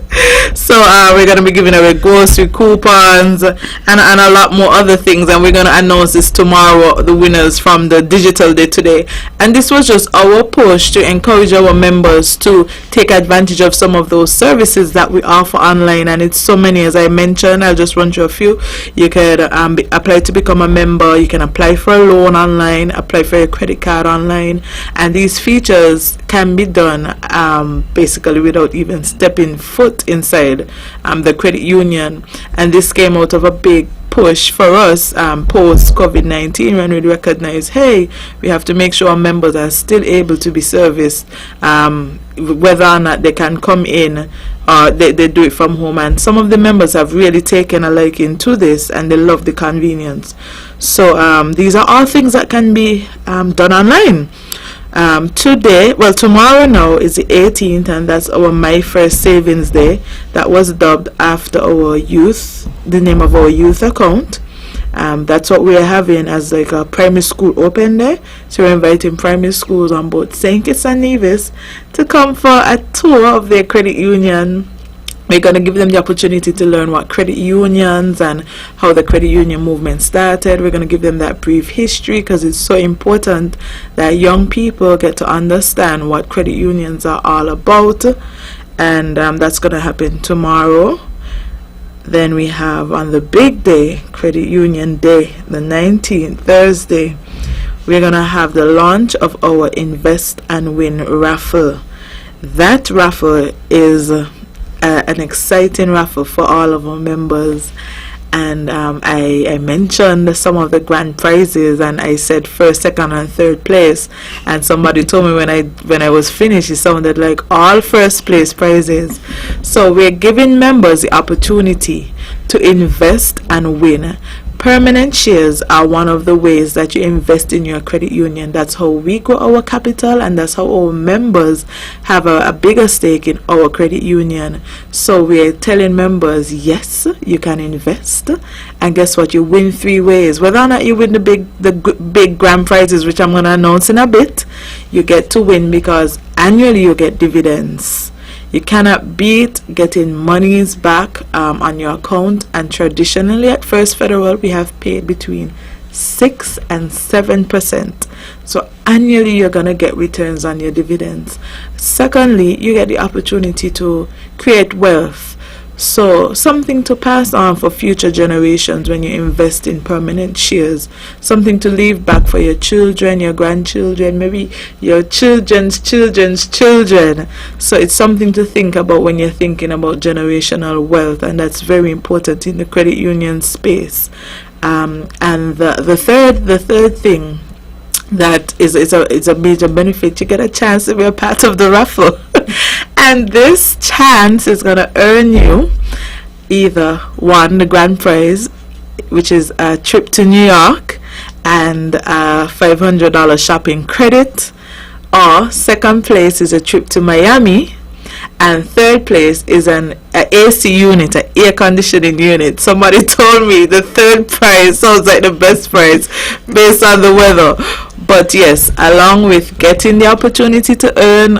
So we're going to be giving away grocery coupons and a lot more other things, and we're going to announce this tomorrow, the winners from the digital day today. And this was just our push to encourage our members to take advantage of some of those services that we offer online, and it's so many, as I mentioned. I'll just run through a few. You could apply to become a member. You can apply for a loan online, apply for a credit card online, and these features can be done basically without even stepping foot inside the credit union. And this came out of a big push for us post COVID-19, when we recognize, hey, we have to make sure our members are still able to be serviced, whether or not they can come in, or they do it from home. And some of the members have really taken a liking to this, and they love the convenience. So these are all things that can be done online. Tomorrow now is the 18th, and that's our My First Savings Day. That was dubbed after our youth, the name of our youth account. That's what we're having as like a primary school open day. So we're inviting primary schools on both St. Kitts and Nevis to come for a tour of their credit union. We're going to give them the opportunity to learn what credit unions and how the credit union movement started. We're going to give them that brief history, because it's so important that young people get to understand what credit unions are all about. And that's going to happen tomorrow. Then we have on the big day, Credit Union Day, the 19th, Thursday, we're going to have the launch of our Invest and Win raffle. That raffle is an exciting raffle for all of our members. And I mentioned some of the grand prizes, and I said first, second, and third place. And somebody told me when I was finished, it sounded like all first place prizes. So we're giving members the opportunity to invest and win. Permanent shares are one of the ways that you invest in your credit union. That's how we grow our capital, and that's how our members have a bigger stake in our credit union. So we're telling members, yes, you can invest, and guess what? You win 3 ways. Whether or not you win the big grand prizes, which I'm going to announce in a bit, you get to win because annually you get dividends. You cannot beat getting monies back on your account, and traditionally at First Federal we have paid between 6 and 7%. So annually you're going to get returns on your dividends. Secondly, you get the opportunity to create wealth. So something to pass on for future generations when you invest in permanent shares. Something to leave back for your children, your grandchildren, maybe your children's children's children. So it's something to think about when you're thinking about generational wealth, and that's very important in the credit union space. And the third thing that is a major benefit, you get a chance to be a part of the raffle. And this chance is going to earn you either one, the grand prize, which is a trip to New York and a $500 shopping credit, or second place is a trip to Miami, and third place is an AC unit, an air conditioning unit. Somebody told me the third prize sounds like the best prize based on the weather. But yes, along with getting the opportunity to earn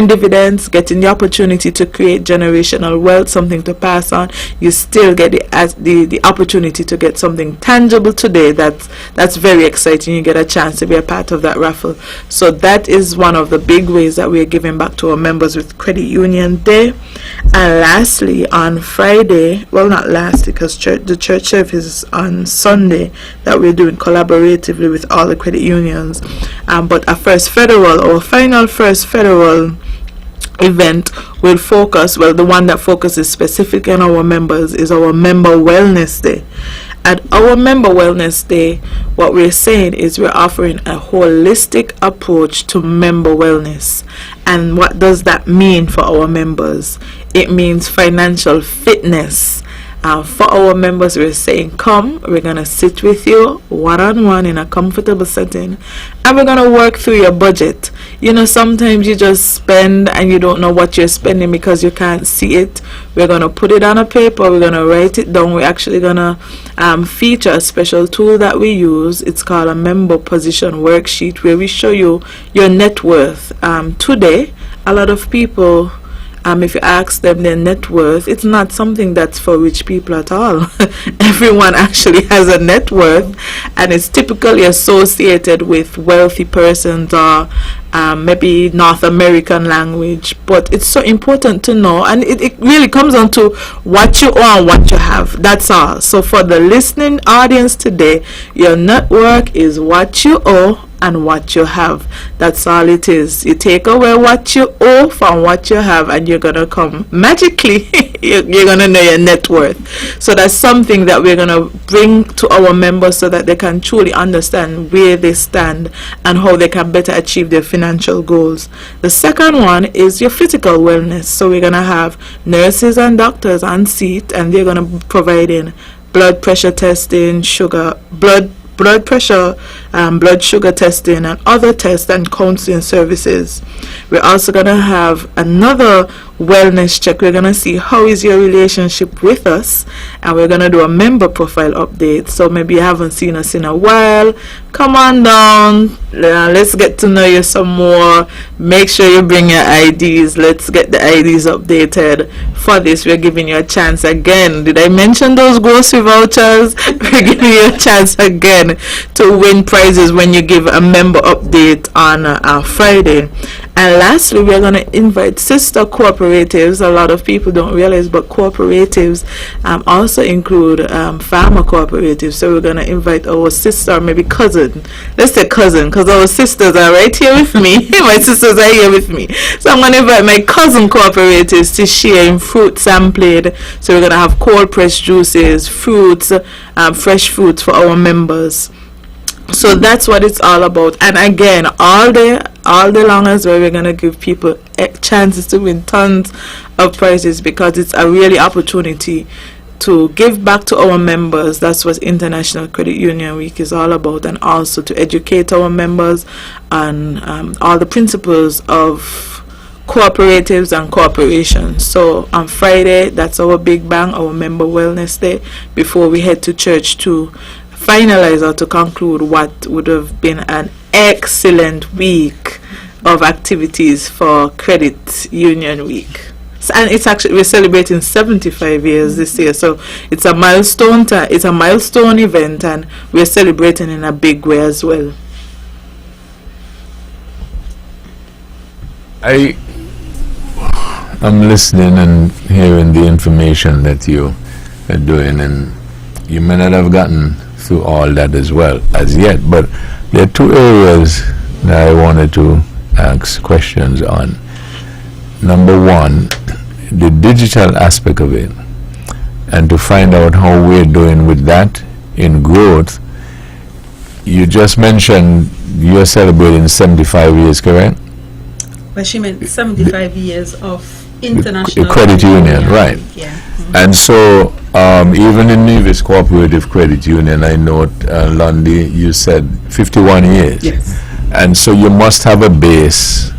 dividends, getting the opportunity to create generational wealth, something to pass on, you still get the opportunity to get something tangible today. That's very exciting. You get a chance to be a part of that raffle. So that is one of the big ways that we are giving back to our members with Credit Union Day. And lastly, on Friday, well, not lastly, because the church service is on Sunday, that we're doing collaboratively with all the credit unions. But our final first federal event will focus, well, the one that focuses specifically on our members is our Member Wellness Day. At our Member Wellness Day, what we're saying is we're offering a holistic approach to member wellness. And what does that mean for our members? It means financial fitness. For our members, we're saying, come, we're going to sit with you one-on-one in a comfortable setting, and we're going to work through your budget. You know, sometimes you just spend and you don't know what you're spending because you can't see it. We're going to put it on a paper, we're going to write it down. We're actually going to feature a special tool that we use. It's called a member position worksheet, where we show you your net worth. Today, a lot of people, if you ask them their net worth, it's not something that's for rich people at all. Everyone actually has a net worth, and it's typically associated with wealthy persons or maybe North American language. But it's so important to know, and it really comes down to what you owe and what you have. That's all. So for the listening audience today, your net worth is what you owe and what you have. That's all it is. You take away what you owe from what you have, and you're gonna come magically you're gonna know your net worth. So that's something that we're gonna bring to our members so that they can truly understand where they stand and how they can better achieve their financial goals. The second one is your physical wellness. So we're gonna have nurses and doctors on seat, and they're gonna be providing blood pressure testing, blood pressure, blood sugar testing, and other tests and counseling services. We're also going to have another wellness check. We're going to see how is your relationship with us, and we're going to do a member profile update. So maybe you haven't seen us in a while, come on down, let's get to know you some more. Make sure you bring your IDs. Let's get the IDs updated. For this, we're giving you a chance again. Did I mention those grocery vouchers? We're giving you a chance again to win prizes when you give a member update on Friday. And lastly, we're going to invite sister cooperatives. A lot of people don't realize, but cooperatives also include farmer cooperatives. So we're going to invite our sister, maybe cousin. Let's say cousin, because our sisters are right here with me. My sisters are here with me. So I'm going to invite my cousin cooperatives to share in fruit sampling. So we're going to have cold pressed juices, fruits, fresh fruits for our members. So that's what it's all about. And again, all day long as well, we're going to give people chances to win tons of prizes, because it's a really opportunity to give back to our members. That's what International Credit Union Week is all about, and also to educate our members on all the principles of cooperatives and corporations. So on Friday, that's our big bang, our Member Wellness Day, before we head to church to finalize or to conclude what would have been an excellent week of activities for Credit Union Week. And it's actually, we're celebrating 75 years this year, so it's a milestone event, and we're celebrating in a big way as well. I'm listening and hearing the information that you are doing, and you may not have gotten through all that as well as yet, but there are two areas that I wanted to ask questions on. Number one, the digital aspect of it, and to find out how we're doing with that in growth. You just mentioned you're celebrating 75 years, correct? But she meant 75 years of International Credit Union, right? Yeah. And so even in Nevis Cooperative Credit Union, I note, Lundy, you said 51 years. Yes. And so you must have a base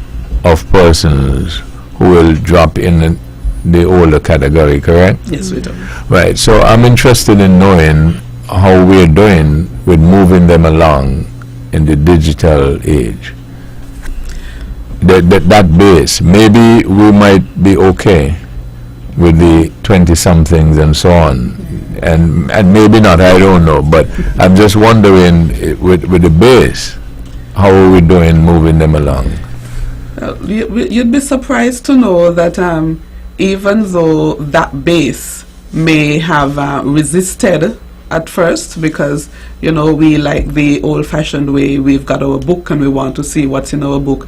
of persons who will drop in the older category, correct? Yes, we do. Right. So I'm interested in knowing how we're doing with moving them along in the digital age. That base, maybe we might be okay with the 20-somethings and so on, and maybe not, I don't know, but I'm just wondering with the base, how are we doing moving them along? You'd be surprised to know that even though that base may have resisted at first, because we like the old-fashioned way, we've got our book and we want to see what's in our book,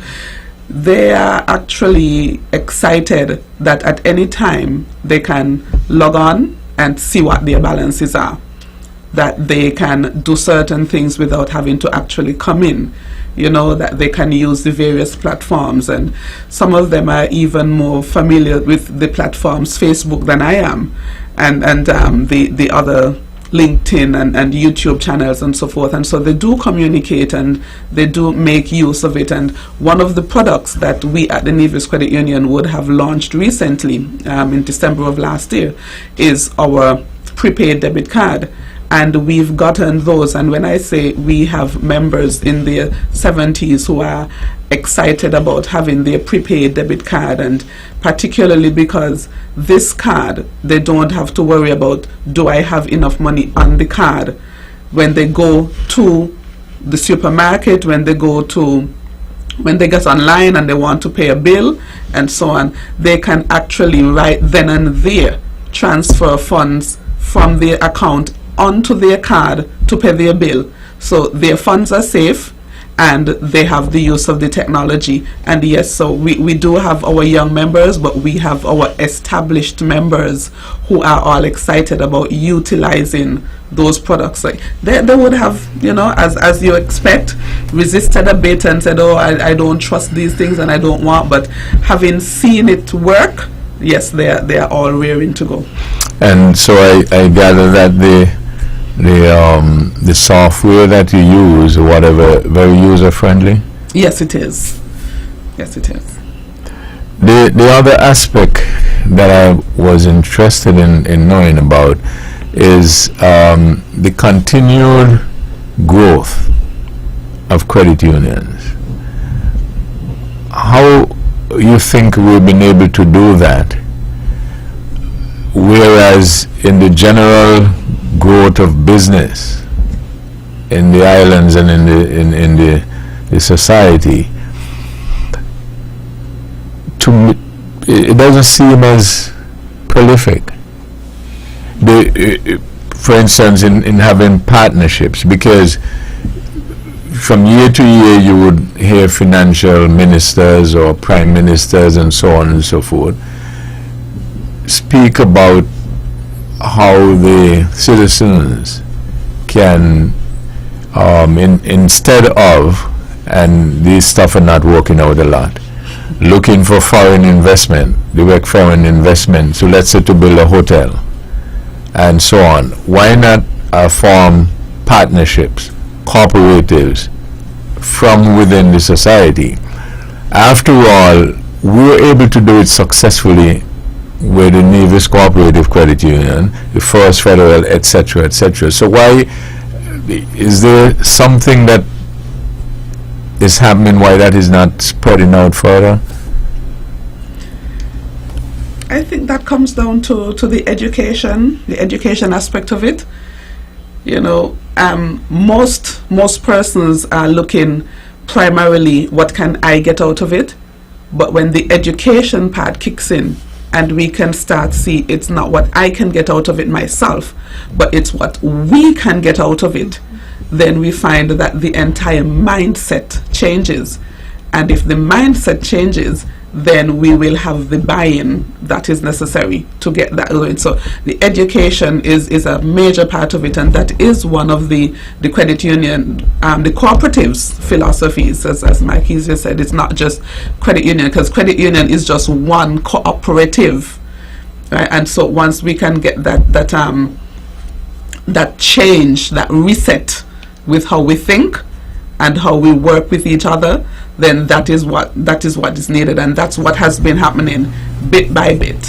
they are actually excited that at any time they can log on and see what their balances are, that they can do certain things without having to actually come in, that they can use the various platforms, and some of them are even more familiar with the platforms, Facebook, than I am, and the other LinkedIn and YouTube channels and so forth, and so they do communicate and they do make use of it. And one of the products that we at the Nevis Credit Union would have launched recently in December of last year is our prepaid debit card, and we've gotten those, and when I say we have members in their 70s who are excited about having their prepaid debit card, and particularly because this card, they don't have to worry about, do I have enough money on the card when they go to the supermarket, when they get online and they want to pay a bill and so on. They can actually right then and there transfer funds from their account onto their card to pay their bill. So their funds are safe and they have the use of the technology. And yes, so we do have our young members, but we have our established members who are all excited about utilizing those products. Like they would have, as you expect, resisted a bit and said, oh, I don't trust these things and I don't want, but having seen it work, yes, they are all raring to go. And so I gather that the software that you use, whatever, very user friendly? Yes, it is. Yes, it is. The other aspect that I was interested in knowing about is the continued growth of credit unions. How you think we've been able to do that, whereas in the general growth of business in the islands and in the society, to me, it doesn't seem as prolific. For instance, in having partnerships, because from year to year you would hear financial ministers or prime ministers and so on and so forth speak about how the citizens can, instead of, and these stuff are not working out a lot, looking for foreign investment, direct foreign investment, so let's say to build a hotel and so on. Why not form partnerships, cooperatives from within the society? After all, we were able to do it successfully with the Nevis Cooperative Credit Union, the First Federal, etc., etc. So why is there something that is happening, why that is not spreading out further? I think that comes down to the education aspect of it. Most persons are looking primarily, what can I get out of it? But when the education part kicks in, and we can start see it's not what I can get out of it myself, but it's what we can get out of it, then we find that the entire mindset changes. And if the mindset changes, then we will have the buy-in that is necessary to get that going. So the education is a major part of it, and that is one of the credit union, the cooperatives philosophies, as Mike Easier said. It's not just credit union, because credit union is just one cooperative, right? And so once we can get that change, that reset with how we think, and how we work with each other, then that is what is needed, and that's what has been happening bit by bit.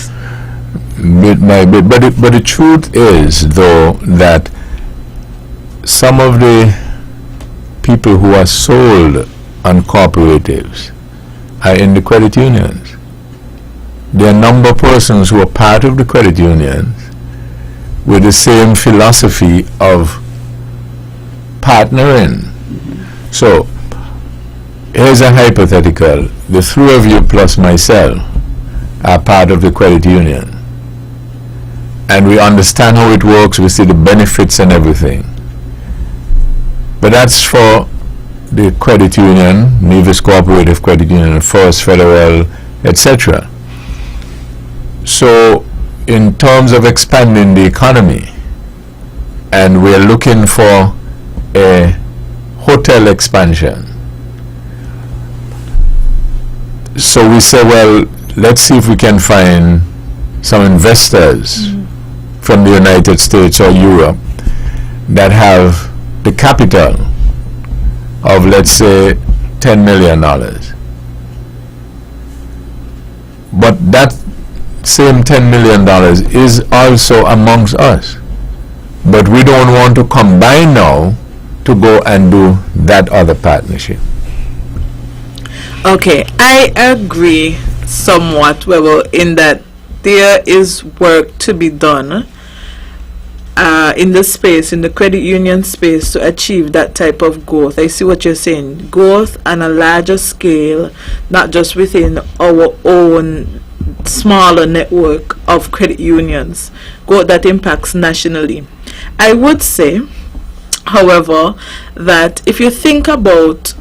Bit by bit. But the truth is, though, that some of the people who are sold on cooperatives are in the credit unions. There are a number of persons who are part of the credit unions with the same philosophy of partnering. So, here's a hypothetical. The three of you plus myself are part of the credit union. And we understand how it works, we see the benefits and everything. But that's for the credit union, Nevis Cooperative Credit Union, First Federal, etc. So, in terms of expanding the economy, and we're looking for a hotel expansion, so we say, well, let's see if we can find some investors from the United States or Europe that have the capital of, let's say, $10 million. But that same $10 million is also amongst us. But we don't want to combine now to go and do that other partnership. Okay, I agree somewhat, Webbo, in that there is work to be done in the space, in the credit union space, to achieve that type of growth. I see what you're saying. Growth on a larger scale, not just within our own smaller network of credit unions, growth that impacts nationally. I would say, however, that if you think about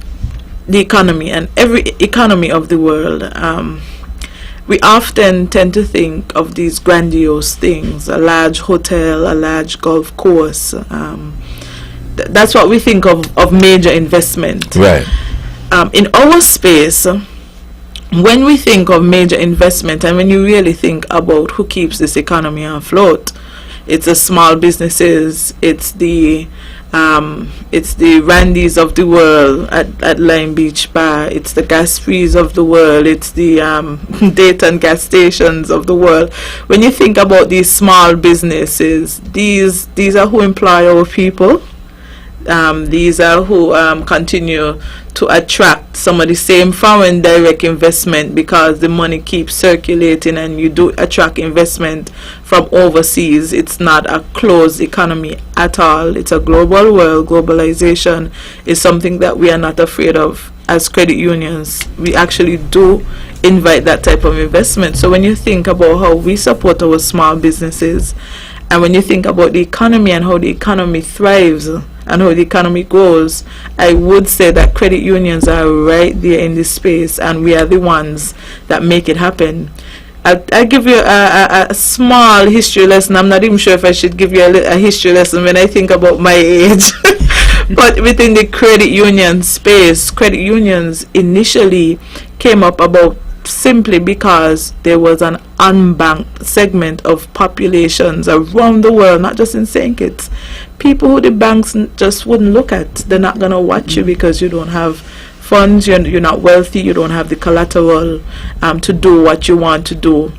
the economy and every economy of the world, we often tend to think of these grandiose things, a large hotel, a large golf course. That's what we think of major investment. Right. In our space, when we think of major investment, and when you really think about who keeps this economy afloat, it's the small businesses, it's the Randys of the world at Lime Beach Bar, it's the gas frees of the world, it's the Dayton gas stations of the world. When you think about these small businesses, these are who employ our people. These are who continue to attract some of the same foreign direct investment, because the money keeps circulating and you do attract investment from overseas. It's not a closed economy at all. It's a global world. Globalization is something that we are not afraid of as credit unions. We actually do invite that type of investment. So when you think about how we support our small businesses, and when you think about the economy and how the economy thrives and how the economy grows, I would say that credit unions are right there in this space, and we are the ones that make it happen. I'll give you a small history lesson. I'm not even sure if I should give you a history lesson when I think about my age. But within the credit union space, credit unions initially came up about simply because there was an unbanked segment of populations around the world, not just in St. Kitts, people who the banks just wouldn't look at. They're not going to watch you because you don't have funds, you're not wealthy, you don't have the collateral to do what you want to do.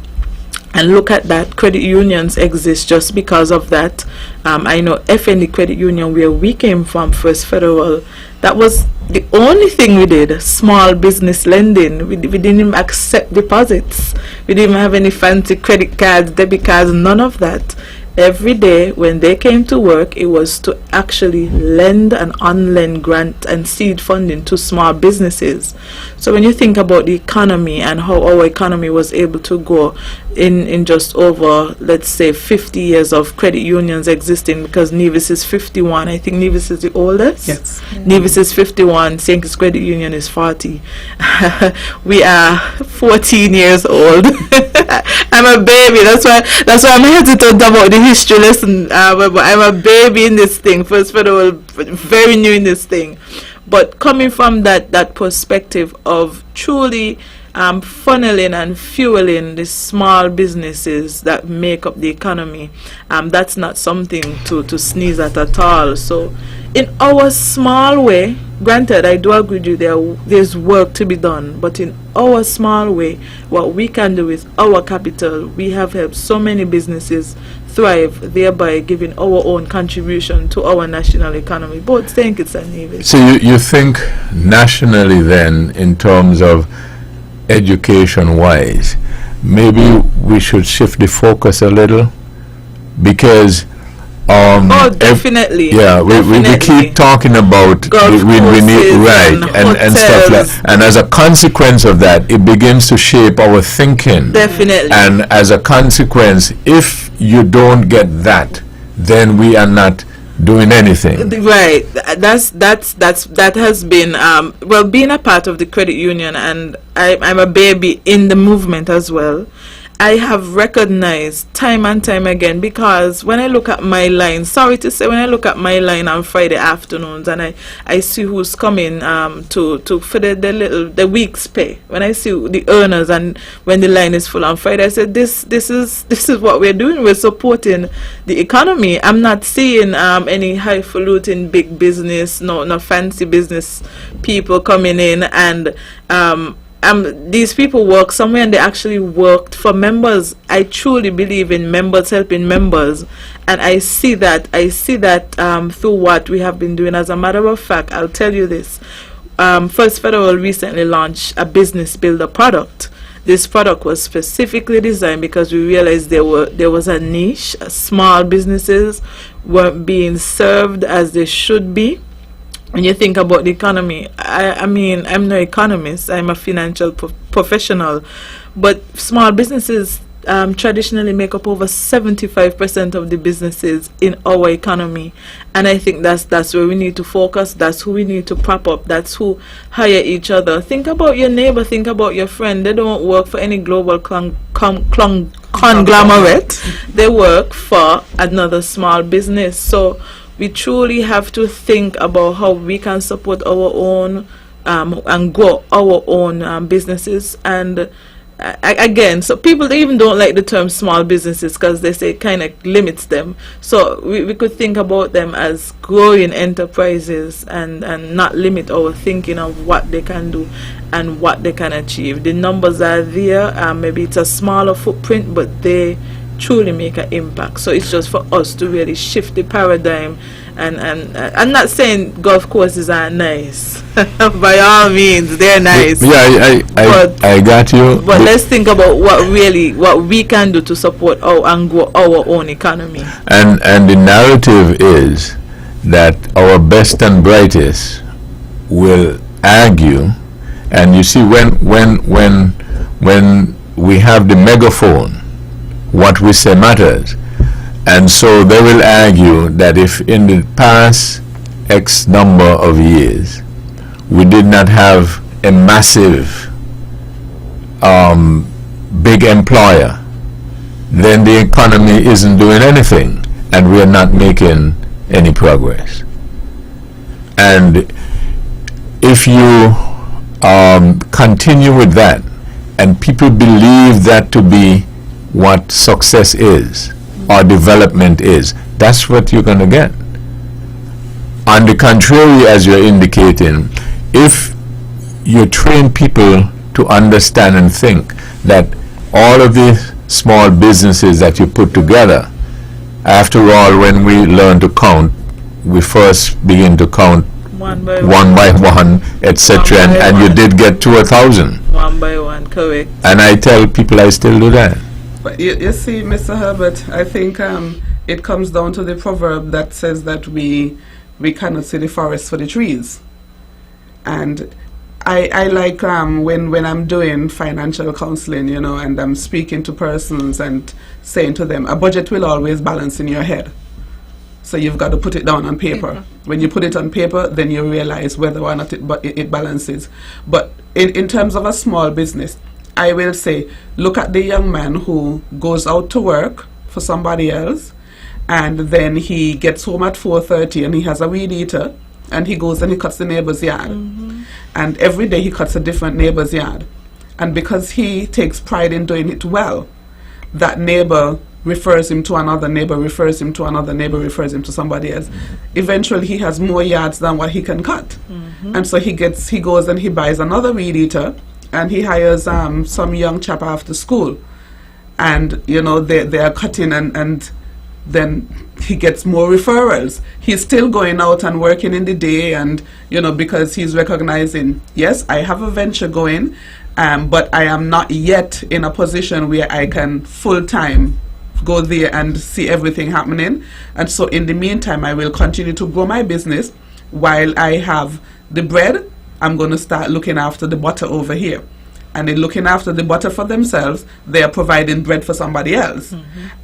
And look at that, credit unions exist just because of that. I know FND Credit Union, where we came from, First Federal, that was the only thing we did, small business lending. We didn't even accept deposits. We didn't even have any fancy credit cards, debit cards, none of that. Every day when they came to work, it was to actually lend and unlend grant and seed funding to small businesses. So when you think about the economy and how our economy was able to go in just over, let's say, 50 years of credit unions existing, because Nevis is 51. I think Nevis is the oldest. Yes. Nevis is 51. St. Kitts Credit Union is 40. We are 14 years old. I'm a baby. That's why I'm hesitant about the history lesson. But I'm a baby in this thing. First Federal, very new in this thing. But coming from that perspective of truly funneling and fueling the small businesses that make up the economy, that's not something to sneeze at all. So in our small way, granted, I do agree with you, there's work to be done, but in our small way, what we can do with our capital, we have helped so many businesses thrive, thereby giving our own contribution to our national economy. Both St. Kitts and Nevis. So you think nationally then, in terms of education-wise, maybe we should shift the focus a little? Because definitely. We keep talking about we need and stuff like, and as a consequence of that, it begins to shape our thinking. Definitely. And as a consequence, if you don't get that, then we are not doing anything. Right. That has been being a part of the credit union, and I'm a baby in the movement as well. I have recognized time and time again, because when I look at my line, sorry to say, when I look at my line on Friday afternoons and I see who's coming to for the week's pay, when I see the earners and when the line is full on Friday, I said this is what we're doing. We're supporting the economy. I'm not seeing any highfalutin big business, no fancy business people coming in, and these people work somewhere and they actually worked for members. I truly believe in members helping members, and I see that through what we have been doing. As a matter of fact, I'll tell you this. First Federal recently launched a business builder product. This product was specifically designed because we realized there was a niche. Small businesses weren't being served as they should be. When you think about the economy, I mean, I'm no economist, I'm a financial professional, but small businesses traditionally make up over 75% of the businesses in our economy, and I think that's where we need to focus. That's who we need to prop up. That's who hire each other. Think about your neighbor, think about your friend. They don't work for any global conglomerate. They work for another small business. So we truly have to think about how we can support our own and grow our own businesses. And again, so people, they even don't like the term small businesses because they say it kind of limits them. So we could think about them as growing enterprises and not limit our thinking of what they can do and what they can achieve. The numbers are there. Maybe it's a smaller footprint, but they truly make an impact. So it's just for us to really shift the paradigm. And I'm not saying golf courses are nice. By all means, they're nice. Yeah, I got you. But let's think about what we can do to support and grow our own economy. And the narrative is that our best and brightest will argue. And you see, when we have the megaphone, what we say matters. And so they will argue that if in the past X number of years we did not have a massive big employer, then the economy isn't doing anything and we are not making any progress. And if you continue with that and people believe that to be what success is or development is, that's what you're going to get. On the contrary, as you're indicating, if you train people to understand and think that all of these small businesses that you put together, after all, when we learn to count, we first begin to count one by one, etc. And you did get to 1,000. One by one, correct. And I tell people I still do that. But you see, Mr. Herbert, I think it comes down to the proverb that says that we cannot see the forest for the trees. And I like when I'm doing financial counseling, you know, and I'm speaking to persons and saying to them, a budget will always balance in your head. So you've got to put it down on paper. When you put it on paper, then you realize whether or not it balances. But in terms of a small business, I will say, look at the young man who goes out to work for somebody else, and then he gets home at 4:30 and he has a weed eater, and he goes and he cuts the neighbor's yard. And every day he cuts a different neighbor's yard. And because he takes pride in doing it well, that neighbor refers him to another neighbor, refers him to another neighbor, refers him to somebody else. Eventually he has more yards than what he can cut. And so he goes and he buys another weed eater, and he hires some young chap after school. And, you know, they are cutting, and then he gets more referrals. He's still going out and working in the day, and, you know, because he's recognizing, yes, I have a venture going, but I am not yet in a position where I can full-time go there and see everything happening. And so in the meantime, I will continue to grow my business while I have the bread. I'm going to start looking after the butter over here. And in looking after the butter for themselves, they are providing bread for somebody else.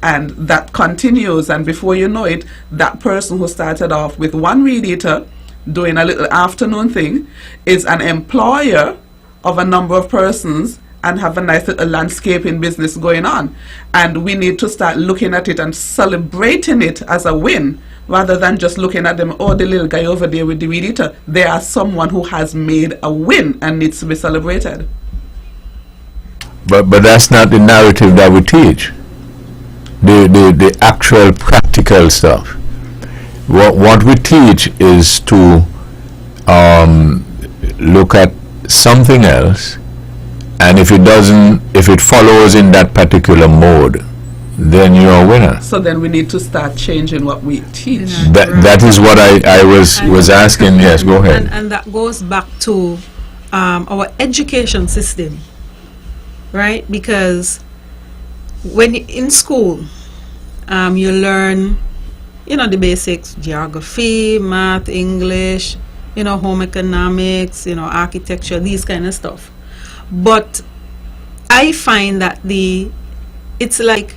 And that continues, and before you know it, that person who started off with one weed eater doing a little afternoon thing is an employer of a number of persons and have a nice little landscaping business going on. And we need to start looking at it and celebrating it as a win, rather than just looking at them, oh, the little guy over there with the weed eater. They are someone who has made a win and needs to be celebrated. But that's not the narrative that we teach. The actual practical stuff. What we teach is to look at something else, and if it follows in that particular mode, then you're a winner. So then we need to start changing what we teach. That is what I was asking. Yes, go ahead. And that goes back to our education system. Right, because when in school, you learn, you know, the basics: geography, math, English, you know, home economics, you know, architecture, these kind of stuff. But I find that it's like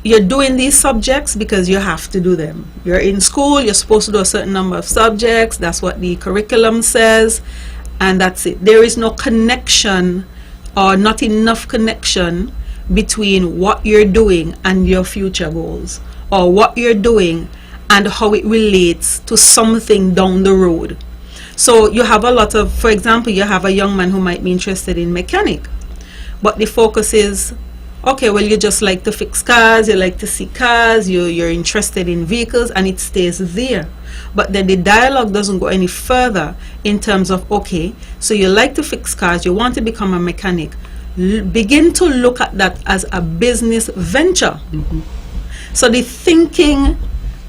you're doing these subjects because you have to do them. You're in school, you're supposed to do a certain number of subjects. That's what the curriculum says, and that's it. There is no connection, or not enough connection, between what you're doing and your future goals, or what you're doing and how it relates to something down the road. So you have a lot of, for example, you have a young man who might be interested in mechanic, but the focus is, okay, well, you just like to fix cars, you like to see cars, you're interested in vehicles, and it stays there. But then the dialogue doesn't go any further in terms of, okay, so you like to fix cars, you want to become a mechanic. Begin to look at that as a business venture. So the thinking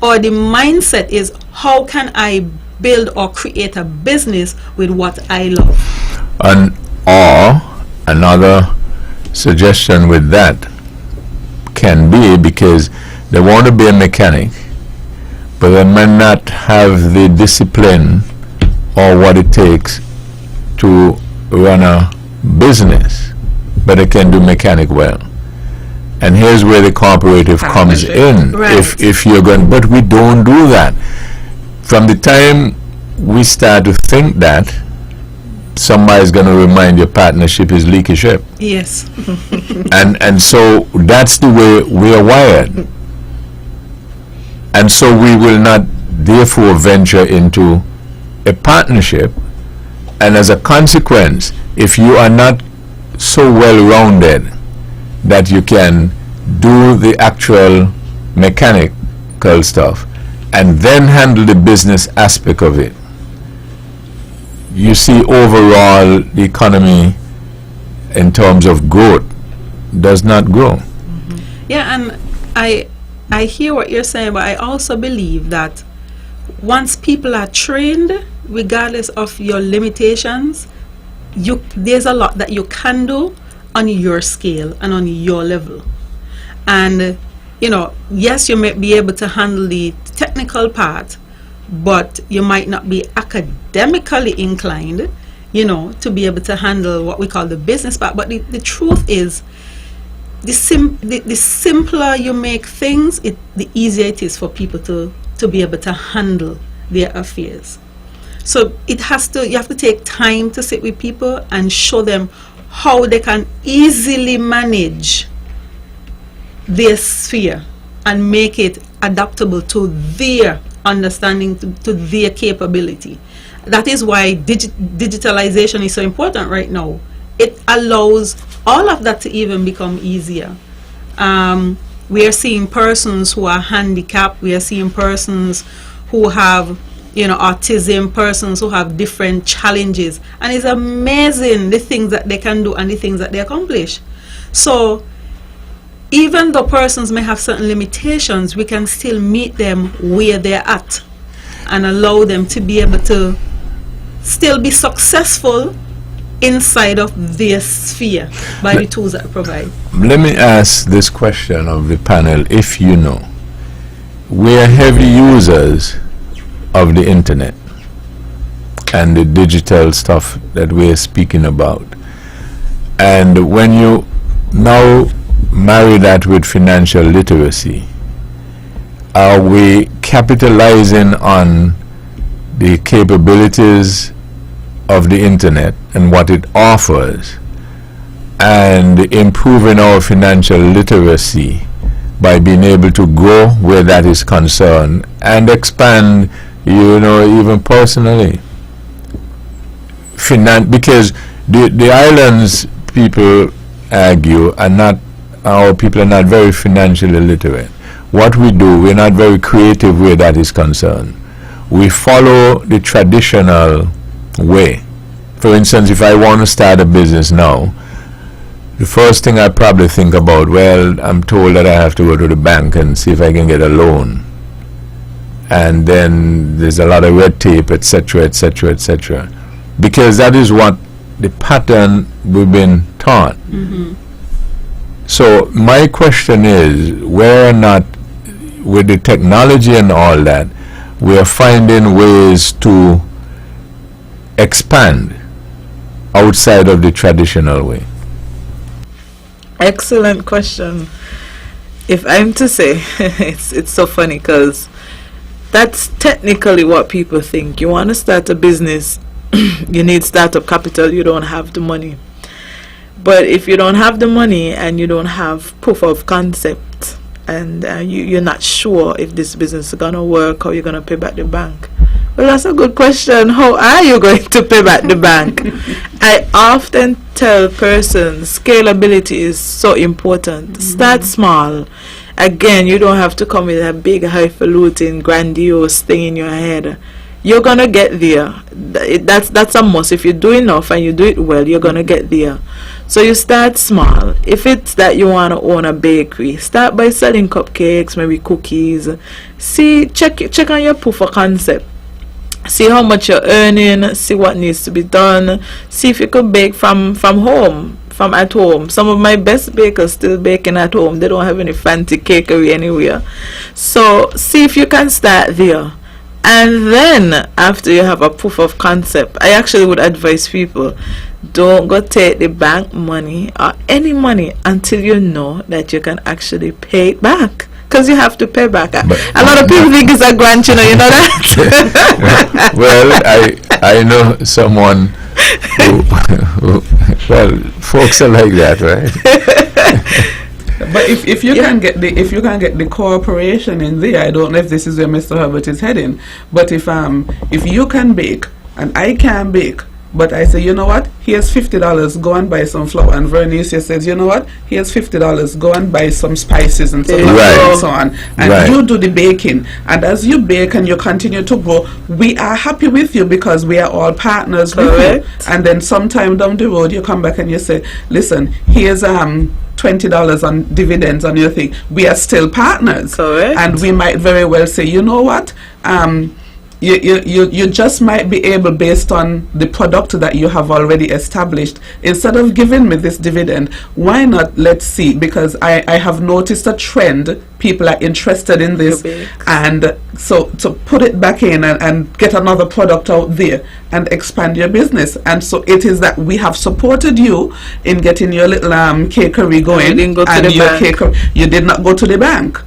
or the mindset is, how can I build or create a business with what I love? Or another suggestion with that can be, because they want to be a mechanic, but they might not have the discipline or what it takes to run a business, but they can do mechanic well. And here's where the cooperative comes in. Right. If you're going, but we don't do that. From the time we start to think that, somebody's going to remind your partnership is leaky ship. Yes. and so that's the way we are wired. And so we will not therefore venture into a partnership. And as a consequence, if you are not so well-rounded that you can do the actual mechanical stuff and then handle the business aspect of it, you see overall the economy in terms of growth does not grow. Yeah, and I hear what you're saying, but I also believe that once people are trained, regardless of your limitations, there's a lot that you can do on your scale and on your level. And, you know, yes, you may be able to handle the technical part, but you might not be academically inclined, you know, to be able to handle what we call the business part. But the truth is, the simpler you make things, the easier it is for people to be able to handle their affairs. So you have to take time to sit with people and show them how they can easily manage their sphere and make it adaptable to their understanding, to their capability. That is why digitalization is so important right now. It allows all of that to even become easier. We are seeing persons who are handicapped. We are seeing persons who have, autism, persons who have different challenges. And it's amazing the things that they can do and the things that they accomplish. So even though persons may have certain limitations, we can still meet them where they're at and allow them to be able to still be successful inside of their sphere by the tools that I provide. Let me ask this question of the panel, if you know. We are heavy users of the internet and the digital stuff that we are speaking about. And when you now marry that with financial literacy, are we capitalizing on the capabilities of the internet and what it offers and improving our financial literacy by being able to grow where that is concerned and expand, even personally? Because the islands people argue our people are not very financially literate. What we do, we're not very creative where that is concerned. We follow the traditional way. For instance, if I want to start a business now, the first thing I probably think about, I'm told that I have to go to the bank and see if I can get a loan. And then there's a lot of red tape, etc., etc., etc. Because that is what the pattern we've been taught. Mm-hmm. So my question is, whether or not with the technology and all that, we are finding ways to expand outside of the traditional way. Excellent question. If I'm to say, it's so funny because that's technically what people think. You want to start a business, you need startup capital, you don't have the money. But if you don't have the money and you don't have proof of concept and you're not sure if this business is going to work, how you're going to pay back the bank. Well, that's a good question. How are you going to pay back the bank? I often tell persons scalability is so important. Start small. Again, you don't have to come with a big, highfalutin, grandiose thing in your head. You're going to get there. That's a must. If you do enough and you do it well, you're going to get there. So you start small. If it's that you want to own a bakery, start by selling cupcakes, maybe cookies. Check on your proof of concept. See how much you're earning, see what needs to be done, see if you could bake from home, from at home. Some of my best bakers still baking at home. They don't have any fancy cakery anywhere. So see if you can start there. And then after you have a proof of concept, I actually would advise people, don't go take the bank money or any money until you know that you can actually pay it back. Because you have to pay back. A lot of people think it's a grant, you know that? Well, I know someone who folks are like that, right? But if you can get the cooperation in there, I don't know if this is where Mr. Herbert is heading. But if you can bake and I can bake, but I say, you know what? Here's $50. Go and buy some flour. And Vernicia says, you know what? Here's $50. Go and buy some spices and so on and so on. And you do the baking. And as you bake and you continue to grow, we are happy with you because we are all partners with you. And then sometime down the road, you come back and you say, listen, here's $20 on dividends on your thing. We are still partners. Correct. And we might very well say, you know what? You just might be able, based on the product that you have already established, instead of giving me this dividend, why not, let's see, because I have noticed a trend, people are interested in this, and so to put it back in and get another product out there and expand your business. And so it is that we have supported you in getting your little cakery going, you did not go to the bank.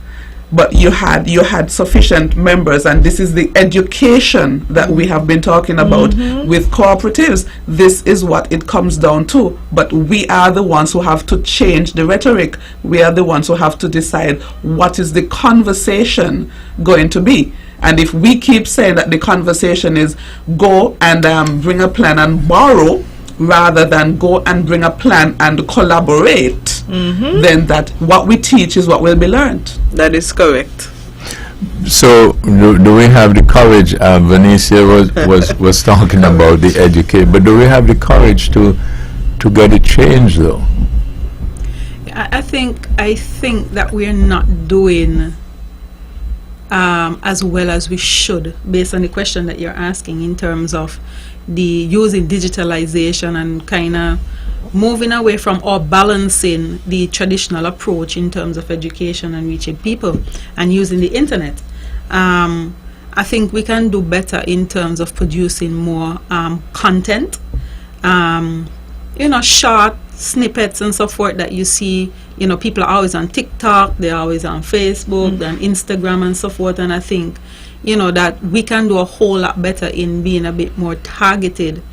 But you had sufficient members, and this is the education that we have been talking about with cooperatives. This is what it comes down to. But we are the ones who have to change the rhetoric. We are the ones who have to decide what is the conversation going to be. And if we keep saying that the conversation is go and bring a plan and borrow, rather than go and bring a plan and collaborate, then that what we teach is what will be learned. That is correct. So, do we have the courage? Vanicia was talking about the educate, but do we have the courage to get it changed, though? I think that we're not doing as well as we should, based on the question that you're asking, in terms of the using digitalization and kind of moving away from or balancing the traditional approach in terms of education and reaching people and using the internet. I think we can do better in terms of producing more content, short snippets and so forth that you see. People are always on TikTok, they're always on Facebook and Instagram and so forth, and I think that we can do a whole lot better in being a bit more targeted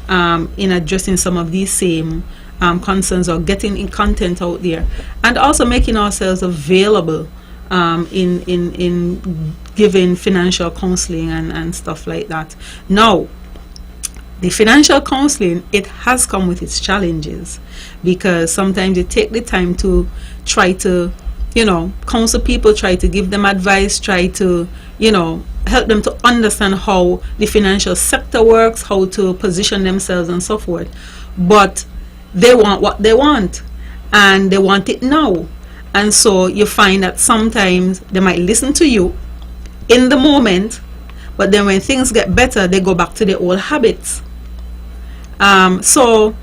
in addressing some of these same concerns, or getting in content out there, and also making ourselves available in giving financial counseling and stuff like that. Now, the financial counseling, it has come with its challenges, because sometimes you take the time to try to counsel people, try to give them advice, try to help them to understand how the financial sector works, how to position themselves and so forth. But they want what they want, and they want it now. And so you find that sometimes they might listen to you in the moment, but then when things get better, they go back to their old habits. So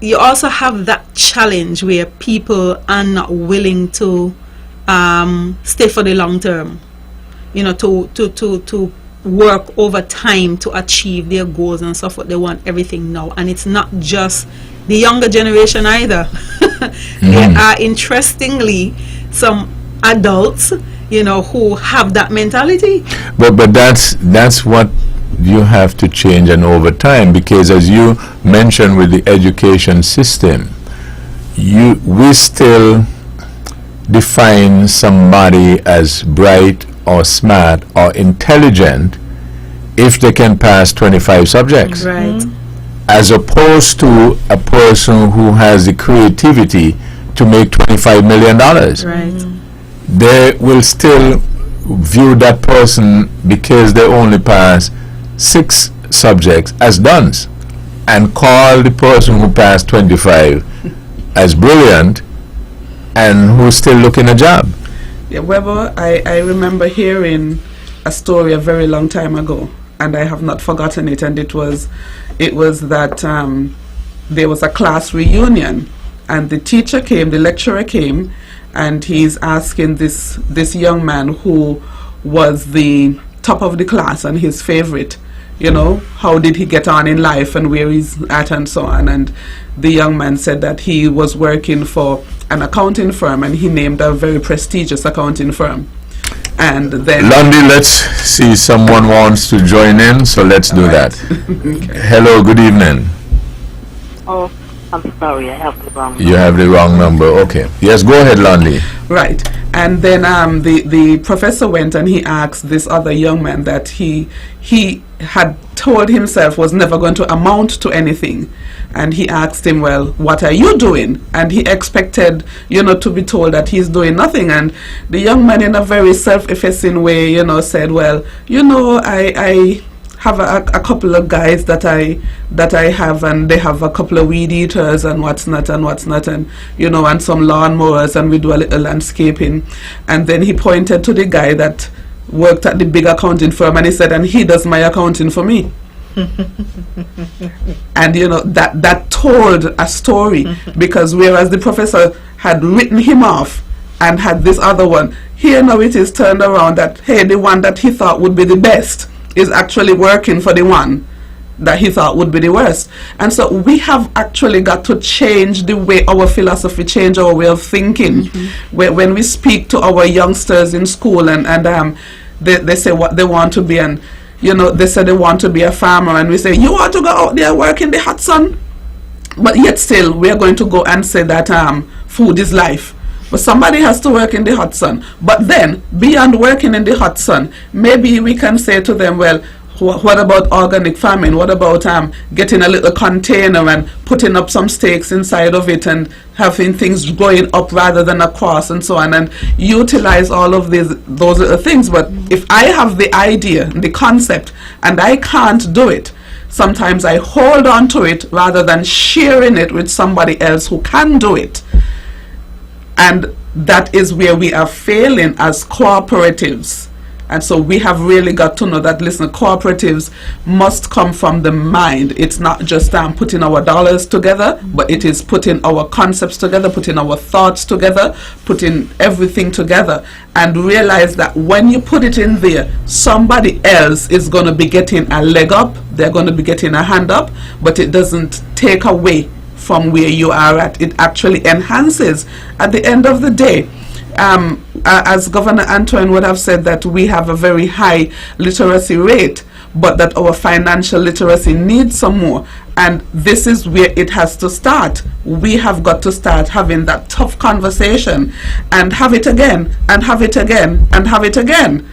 you also have that challenge where people are not willing to stay for the long term, to work over time to achieve their goals and so forth. They want everything now, and it's not just the younger generation either. There are, interestingly, some adults, who have that mentality. But that's what you have to change, and over time, because as you mentioned with the education system, we still define somebody as bright or smart or intelligent if they can pass 25 subjects. Right. As opposed to a person who has the creativity to make $25 million. Right. They will still view that person, because they only pass 6 subjects, as dunce, and call the person who passed 25 as brilliant and who's still looking a job. Yeah, Webbo, I remember hearing a story a very long time ago, and I have not forgotten it, and it was that there was a class reunion, and the lecturer came, and he's asking this young man who was the top of the class and his favorite, how did he get on in life and where he's at and so on. And the young man said that he was working for an accounting firm, and he named a very prestigious accounting firm. And then Lundy, let's see, someone wants to join in, so let's do that. Okay. Hello, good evening. Oh, I'm sorry, I have the wrong number. You have the wrong number. Okay. Yes, go ahead, Lundy. Right. And then the professor went and he asked this other young man that he had told himself was never going to amount to anything. And he asked him, well, what are you doing? And he expected, to be told that he's doing nothing. And the young man, in a very self-effacing way, said, well, I have a couple of guys that I have, and they have a couple of weed eaters and what's not, and and some lawnmowers, and we do a little landscaping. And then he pointed to the guy that worked at the big accounting firm, and he said, and he does my accounting for me. And that told a story, because whereas the professor had written him off and had this other one, here now it is turned around that, hey, the one that he thought would be the best is actually working for the one that he thought would be the worst. And so we have actually got to change the way our philosophy, change our way of thinking. When we speak to our youngsters in school, and they say what they want to be, and they say they want to be a farmer, and we say, you want to go out there work in the hot sun? But yet still we are going to go and say that food is life. But somebody has to work in the hot sun. But then, beyond working in the hot sun, maybe we can say to them, well, what about organic farming? What about getting a little container and putting up some stakes inside of it and having things going up rather than across and so on, and utilize all of those little things. But if I have the idea, the concept, and I can't do it, sometimes I hold on to it rather than sharing it with somebody else who can do it. And that is where we are failing as cooperatives. And so we have really got to know that, listen, cooperatives must come from the mind. It's not just putting our dollars together, but it is putting our concepts together, putting our thoughts together, putting everything together, and realize that when you put it in there, somebody else is going to be getting a leg up, they're going to be getting a hand up, but it doesn't take away from where you are at. It actually enhances at the end of the day. As Governor Antoine would have said, that we have a very high literacy rate, but that our financial literacy needs some more. And this is where it has to start. We have got to start having that tough conversation and have it again and have it again and have it again.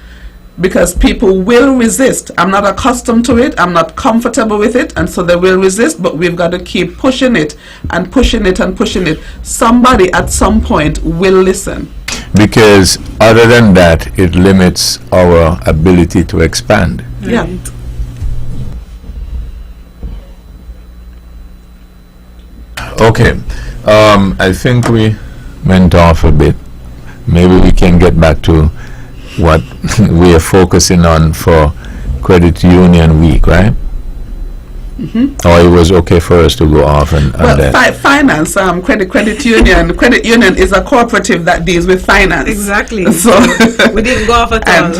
Because people will resist. I'm not accustomed to it, I'm not comfortable with it, and so they will resist, but we've got to keep pushing it and pushing it and pushing it. Somebody at some point will listen. Because other than that, it limits our ability to expand. Yeah. Okay, I think we went off a bit. Maybe we can get back to what we are focusing on for Credit Union Week, right? Or it was okay for us to go off and well, finance, credit union is a cooperative that deals with finance. Exactly. So we didn't go off at all.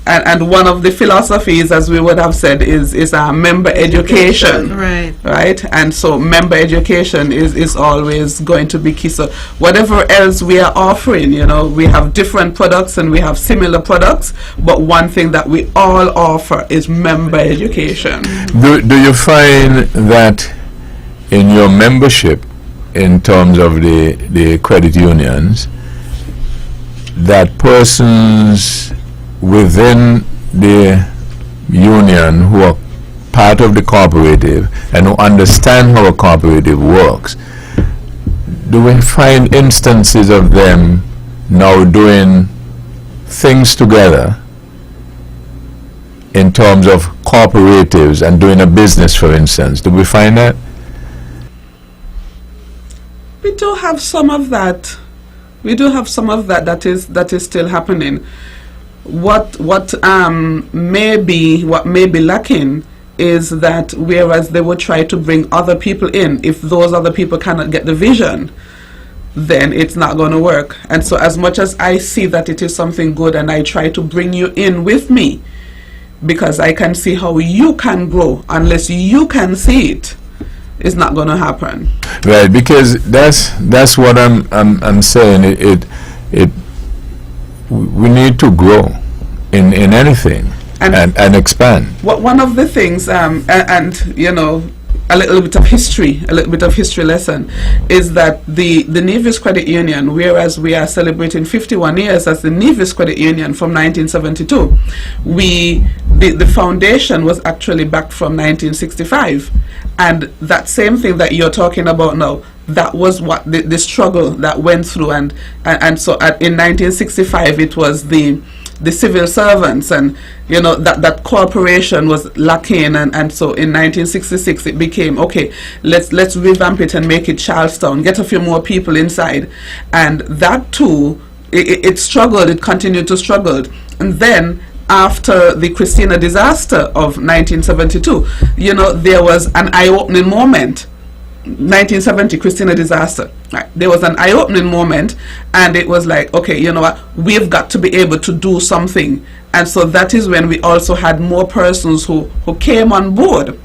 And one of the philosophies, as we would have said, is member education. Right. And so member education is always going to be key. So whatever else we are offering, we have different products and we have similar products, but one thing that we all offer is member education. Do you find that in your membership, in terms of the credit unions, that persons within the union who are part of the cooperative and who understand how a cooperative works, do we find instances of them now doing things together in terms of cooperatives and doing a business, for instance? Do we find that? We do have some of that. We do have some of that that is still happening. What may be lacking is that whereas they would try to bring other people in, if those other people cannot get the vision, then it's not going to work. And so as much as I see that it is something good and I try to bring you in with me, because I can see how you can grow, unless you can see it, it's not going to happen. Right, because that's what I'm saying. We need to grow in anything and expand. One of the things, a little bit of history lesson, is that the Nevis Credit Union, whereas we are celebrating 51 years as the Nevis Credit Union from 1972, the foundation was actually back from 1965, and that same thing that you're talking about now, that was what the struggle that went through, and so in 1965 it was the civil servants, and that cooperation was lacking, and so in 1966 it became, okay, let's revamp it and make it Charlestown, get a few more people inside, and that too, it struggled, it continued to struggle. And then after the Christina disaster of 1972, there was an eye-opening moment. 1970 Christina disaster, right? There was an eye-opening moment, and it was like, okay, you know what, we've got to be able to do something. And so that is when we also had more persons who came on board.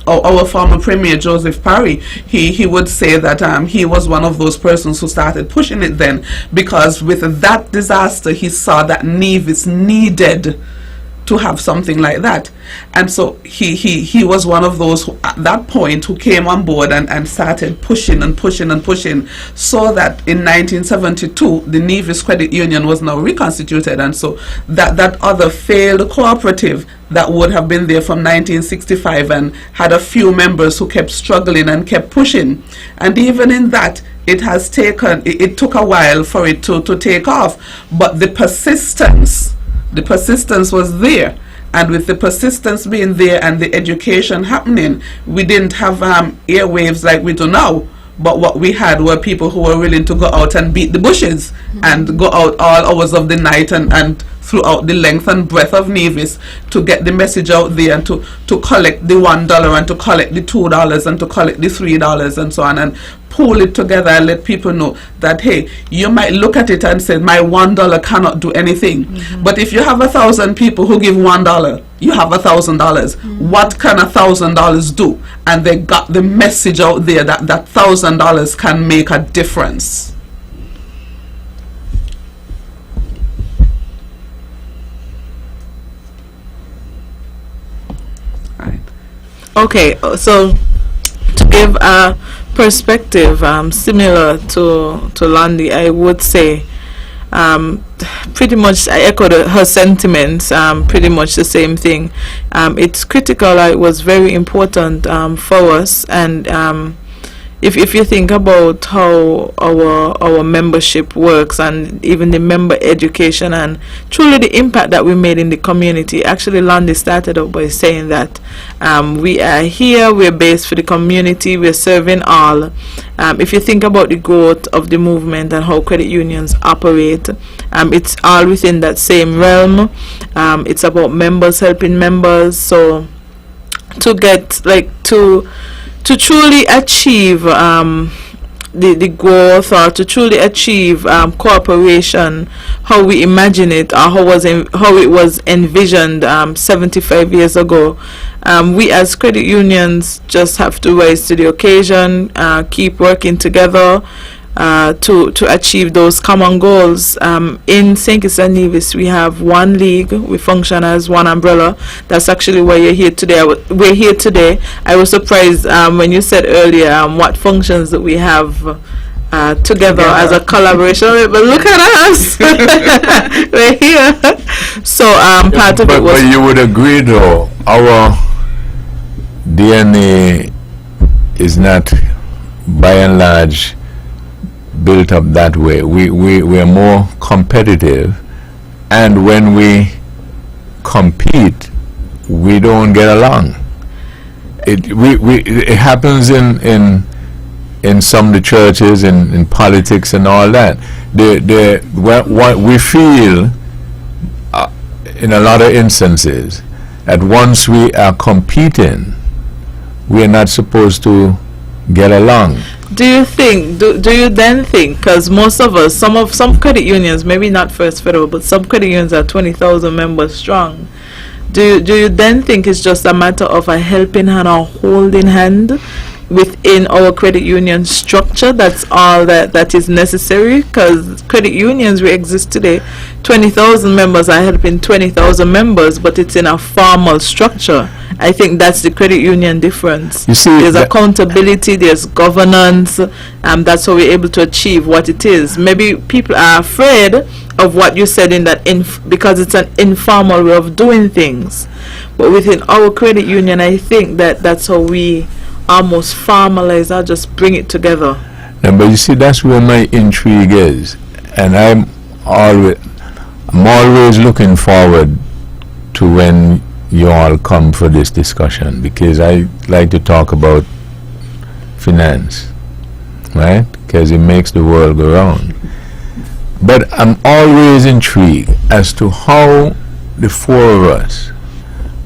Our former Premier Joseph Parry, he would say that he was one of those persons who started pushing it then, because with that disaster he saw that Nevis needed to have something like that. And so he was one of those who, at that point, who came on board and started pushing and pushing and pushing, so that in 1972 the Nevis Credit Union was now reconstituted. And so that other failed cooperative that would have been there from 1965 and had a few members who kept struggling and kept pushing, and even in that it took a while for it to take off, but the persistence was there. And with the persistence being there and the education happening, we didn't have airwaves like we do now. But what we had were people who were willing to go out and beat the bushes and go out all hours of the night and throughout the length and breadth of Nevis to get the message out there, and to collect the $1 and to collect the $2 and to collect the $3 and so on, and pull it together and let people know that, hey, you might look at it and say, my $1 cannot do anything. But if you have 1,000 people who give $1, you have $1,000. What can $1,000 do? And they got the message out there that $1,000 can make a difference. Okay, so to give a perspective similar to Landy, I would say pretty much I echoed her sentiments, pretty much the same thing. It's critical, it was very important for us, and if you think about how our membership works, and even the member education, and truly the impact that we made in the community. Actually, Landy started out by saying that we are here, we're based for the community, we're serving all. If you think about the growth of the movement and how credit unions operate, it's all within that same realm. It's about members helping members. So to get to truly achieve the growth, or to truly achieve cooperation, how we imagine it, or how it was envisioned 75 years ago, we as credit unions just have to rise to the occasion, keep working together to achieve those common goals. In St. Kitts and Nevis, we have one league. We function as one umbrella. That's actually why you're here today. We're here today. I was surprised when you said earlier what functions that we have together as a collaboration. But look at us. We're here. So part of it was... But you would agree, though, our DNA is not, by and large, built up that way. We're more competitive, and when we compete, we don't get along. It happens in some of the churches, in politics and all that. What we feel in a lot of instances, that once we are competing, we are not supposed to get along. Do you think, do you then think, because most of us, some credit unions, maybe not First Federal, but some credit unions are 20,000 members strong. Do you then think it's just a matter of a helping hand or holding hand within our credit union structure? That's all that is necessary, because credit unions, we exist today, 20,000 members are helping 20,000 members, but it's in a formal structure. I think that's the credit union difference. You see, there's accountability, there's governance, that's how we're able to achieve what it is. Maybe people are afraid of what you said in that because it's an informal way of doing things. But within our credit union, I think that's how we almost formalize or just bring it together. Yeah, but you see, that's where my intrigue is, and I'm always looking forward to when you all come for this discussion, because I like to talk about finance, right? Because it makes the world go round. But I'm always intrigued as to how the four of us,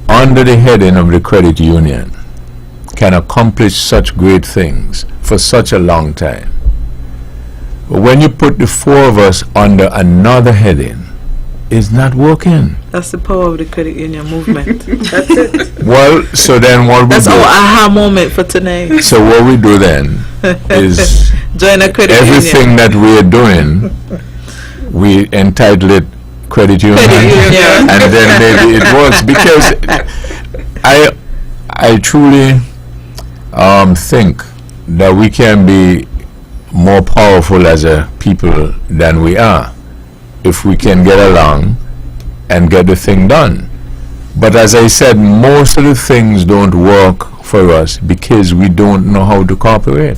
under the heading of the credit union, can accomplish such great things for such a long time. But when you put the four of us under another heading, it's not working. That's the power of the credit union movement. That's it. Well, so then what we do... That's our aha moment for tonight. So what we do then is... Join a credit everything union. that we are doing, we entitle it credit union, and then maybe it works, because I truly think that we can be more powerful as a people than we are if we can get along and get the thing done. But as I said, most of the things don't work for us because we don't know how to cooperate.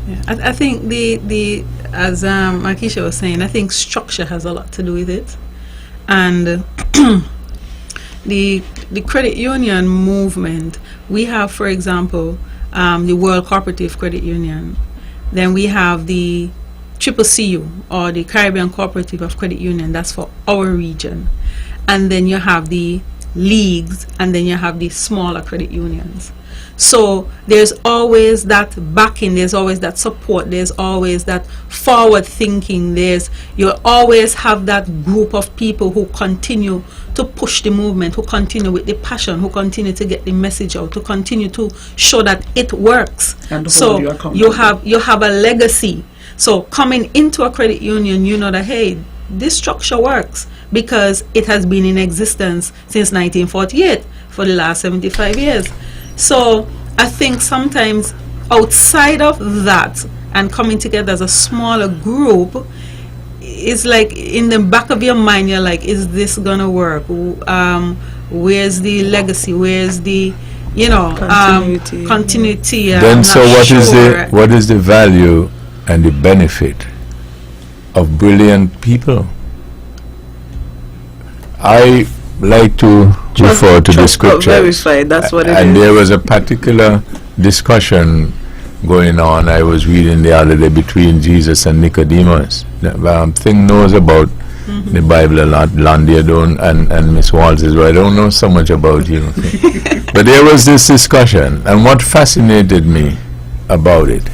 Yeah, I think the as Markeisha was saying, I think structure has a lot to do with it, and the credit union movement. We have, for example, the World Cooperative Credit Union. Then we have the CCCU, or the Caribbean Cooperative of Credit Union. That's for our region. And then you have the leagues, and then you have the smaller credit unions. So there's always that backing, there's always that support, there's always that forward thinking, you'll always have that group of people who continue to push the movement, who continue with the passion, who continue to get the message out, to continue to show that it works. And so you have a legacy. So coming into a credit union, you know that, hey, this structure works because it has been in existence since 1948 for the last 75 years. So I think sometimes outside of that and coming together as a smaller group, it's like in the back of your mind, you're like, is this gonna work? Where's the legacy? Where's the continuity? Then so what is the value and the benefit of brilliant people? I like to refer to the scripture. Verified, that's what it is. And there was a particular discussion going on I was reading the other day between Jesus and Nicodemus. Thing knows about the Bible a lot. Landia don't, and Miss Waltz as well. I don't know so much about you. But there was this discussion, and what fascinated me about it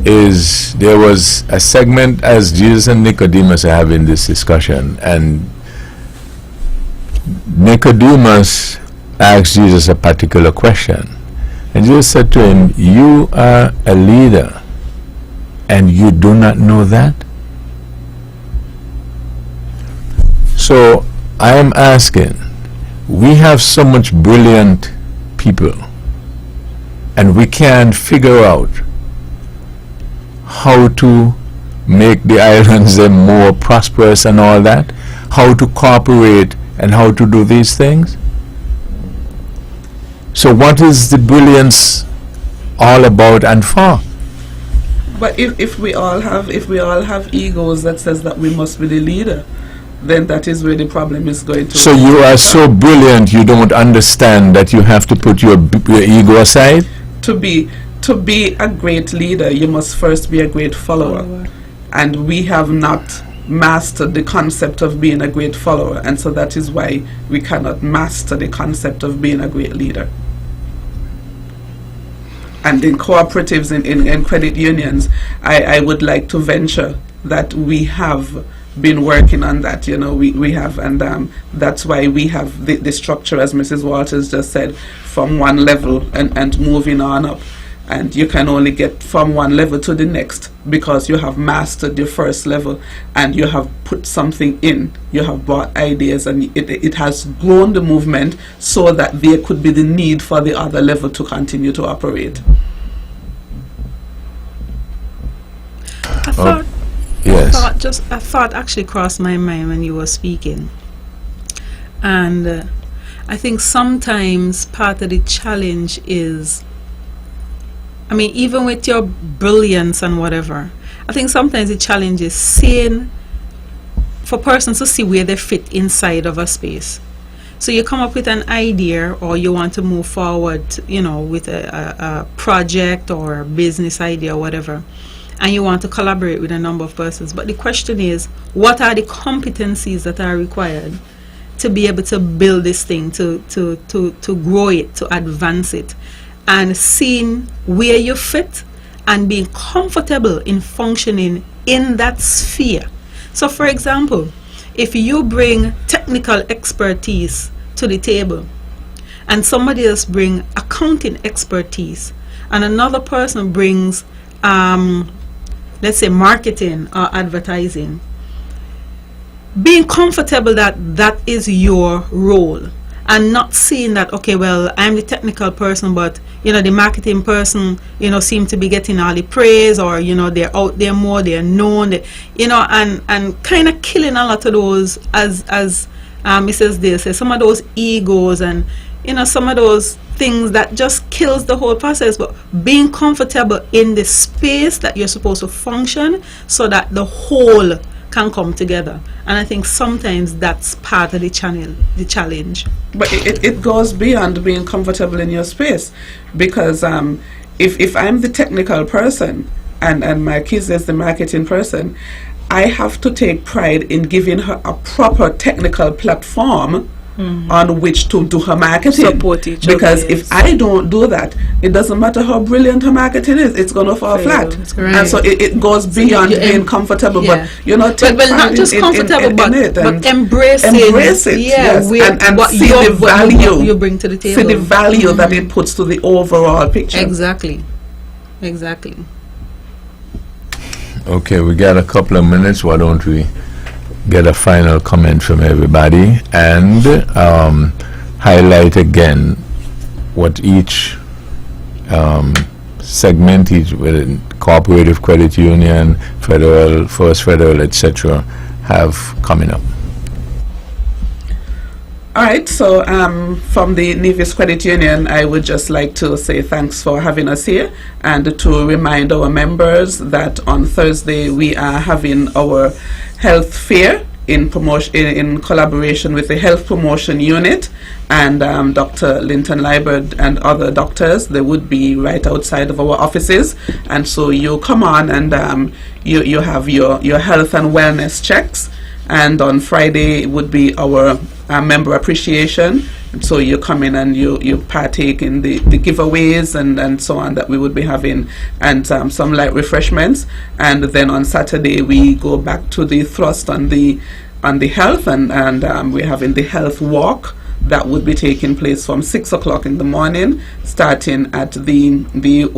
is there was a segment as Jesus and Nicodemus are having this discussion, and Nicodemus asked Jesus a particular question, and Jesus said to him, "You are a leader and you do not know that?" So I am asking, we have so much brilliant people and we can't figure out how to make the islands more prosperous and all that, how to cooperate and how to do these things. So what is the brilliance all about and for? But if we all have egos that says that we must be the leader, then that is where the problem is going to. So you are so brilliant, you don't understand that you have to put your ego aside? To be a great leader, you must first be a great follower. And we have not mastered the concept of being a great follower, and so that is why we cannot master the concept of being a great leader. And in cooperatives, in credit unions, I would like to venture that we have been working on that. We have, and that's why we have the structure, as Mrs. Walters just said, from one level and moving on up. And you can only get from one level to the next because you have mastered the first level and you have put something in. You have brought ideas, and it has grown the movement so that there could be the need for the other level to continue to operate. A thought actually crossed my mind when you were speaking. And I think sometimes part of the challenge is, I mean, even with your brilliance and whatever, I think sometimes the challenge is seeing, for persons to see where they fit inside of a space. So you come up with an idea, or you want to move forward, with a project or a business idea or whatever, and you want to collaborate with a number of persons. But the question is, what are the competencies that are required to be able to build this thing, to grow it, to advance it? And seeing where you fit and being comfortable in functioning in that sphere. So for example, if you bring technical expertise to the table and somebody else bring accounting expertise and another person brings let's say marketing or advertising, being comfortable that that is your role, and not seeing that, okay, well, I'm the technical person, but the marketing person, seem to be getting all the praise, or they're out there more, they're known, and kind of killing a lot of those, as Mrs. Dale says, some of those egos, and some of those things that just kills the whole process. But being comfortable in the space that you're supposed to function, so that the whole can come together. And I think sometimes that's part of the challenge. But it goes beyond being comfortable in your space, because if I'm the technical person and my kids is the marketing person, I have to take pride in giving her a proper technical platform on which to do her marketing. Support each because other, if I don't do that, it doesn't matter how brilliant her marketing is, it's going to fall flat. Right. And so it goes beyond being comfortable, but take but pride not just comfortable, in it, but embrace it. Yes, and what see the value what you bring to the table. See the value that it puts to the overall picture. Exactly. Okay, we got a couple of minutes. Why don't we get a final comment from everybody and highlight again what each segment, each cooperative credit union, federal, First Federal, etc., have coming up. All right, so from the Nevis Credit Union, I would just like to say thanks for having us here, and to remind our members that on Thursday we are having our health fair in collaboration with the Health Promotion Unit and Dr. Linton Liebert and other doctors. They would be right outside of our offices, and so you come on and you have your health and wellness checks. And on Friday it would be our member appreciation. So you come in and you partake in the giveaways and so on that we would be having, and some light refreshments. And then on Saturday we go back to the thrust on the health, and we're having the health walk that would be taking place from 6 o'clock in the morning, starting at the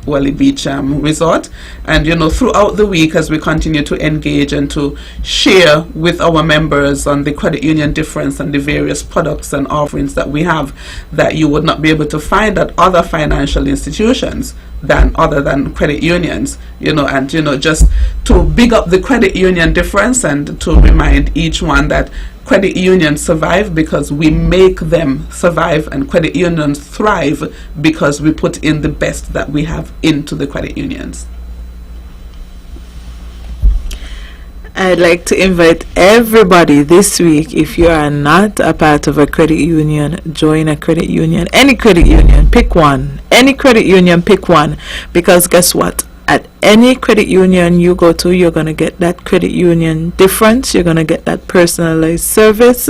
Wally Beach Resort. And throughout the week, as we continue to engage and to share with our members on the credit union difference and the various products and offerings that we have, that you would not be able to find at other financial institutions other than credit unions, and just to big up the credit union difference, and to remind each one that credit unions survive because we make them survive, and credit unions thrive because we put in the best that we have into the credit unions. I'd like to invite everybody this week, if you are not a part of a credit union, join a credit union. Any credit union, pick one. Any credit union, pick one. Because guess what? At any credit union you go to, you're going to get that credit union difference. You're going to get that personalized service.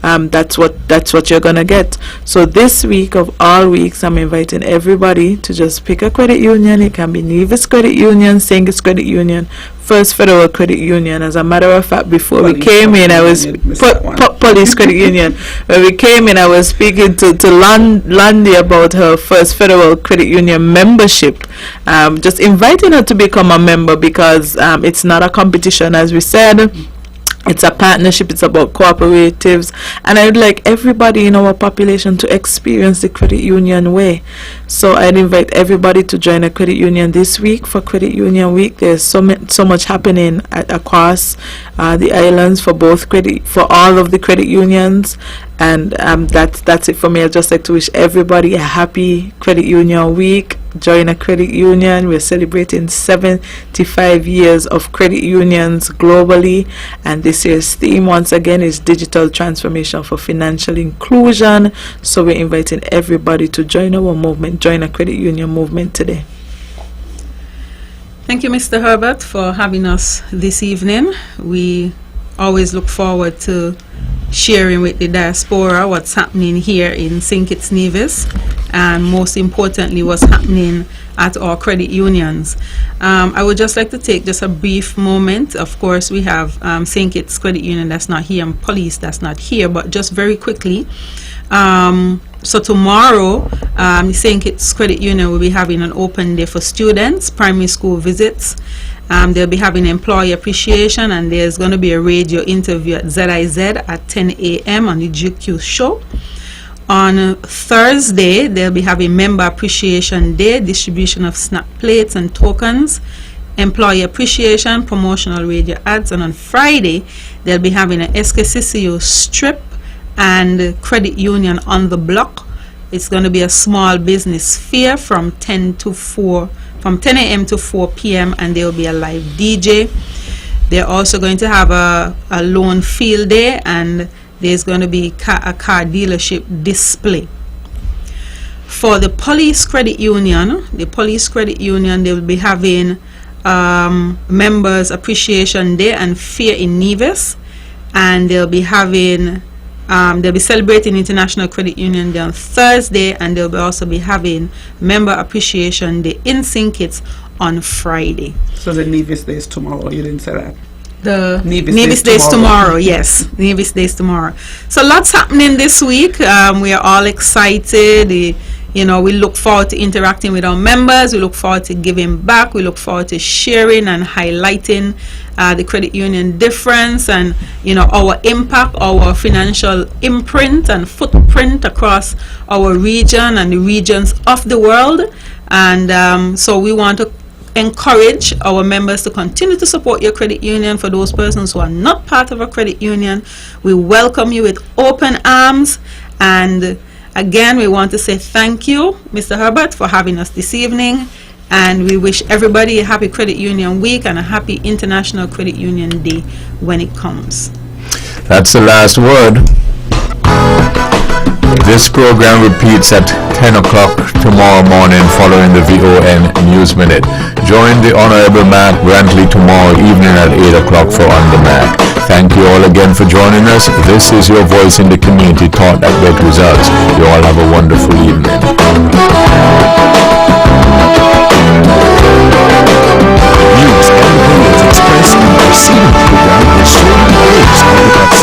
That's what you're going to get. So this week of all weeks, I'm inviting everybody to just pick a credit union. It can be Nevis Credit Union, St. Kitts Credit Union, First Federal Credit Union. As a matter of fact, before we came in, I was Police Credit Union. When we came in, I was speaking to Landy about her First Federal Credit Union membership. Just inviting her to become a member, because it's not a competition, as we said. It's a partnership. It's about cooperatives, and I would like everybody in our population to experience the credit union way. So I'd invite everybody to join a credit union this week for Credit Union Week. There's so much happening across the islands for all of the credit unions, and that's it for me. I'd just like to wish everybody a happy Credit Union Week. Join a credit union. We're celebrating 75 years of credit unions globally, and this year's theme once again is digital transformation for financial inclusion. So we're inviting everybody to join our movement, join a credit union movement today. Thank you, Mr. Herbert, for having us this evening. We always look forward to sharing with the diaspora what's happening here in St. Kitts Nevis, and most importantly what's happening at our credit unions. I would just like to take just a brief moment. Of course, we have St. Kitts Credit Union that's not here and Police that's not here, but just very quickly, so tomorrow St. Kitts Credit Union will be having an open day for students, primary school visits, They'll be having employee appreciation, and there's going to be a radio interview at ZIZ at 10 a.m. on the GQ show. On Thursday, they'll be having Member Appreciation Day, distribution of snack plates and tokens, employee appreciation, promotional radio ads, and on Friday, they'll be having an SKCCU strip and credit union on the block. It's going to be a small business fair from 10 a.m. to 4 p.m. and there will be a live DJ. They're also going to have a loan field day, and there's going to be a car dealership display. For the police credit union, they will be having members appreciation day and fair in Nevis, and they'll be celebrating International Credit Union Day on Thursday, and they'll also be having Member Appreciation Day in St. Kitts on Friday. So the Nevis Day is tomorrow, you didn't say that? The Nevis Day is tomorrow, yes. Nevis Day is tomorrow. So lots happening this week. We are all excited. We look forward to interacting with our members. We look forward to giving back. We look forward to sharing and highlighting the credit union difference and, our impact, our financial imprint and footprint across our region and the regions of the world. And so we want to encourage our members to continue to support your credit union. For those persons who are not part of a credit union, we welcome you with open arms. And again, we want to say thank you, Mr. Herbert, for having us this evening, and we wish everybody a happy Credit Union Week and a happy International Credit Union Day when it comes. That's the last word. This program repeats at 10 o'clock tomorrow morning following the VON News Minute. Join the Honorable Mark Brantley tomorrow evening at 8 o'clock for On the Mark. Thank you all again for joining us. This is your voice in the community, taught that get results. You all have a wonderful evening.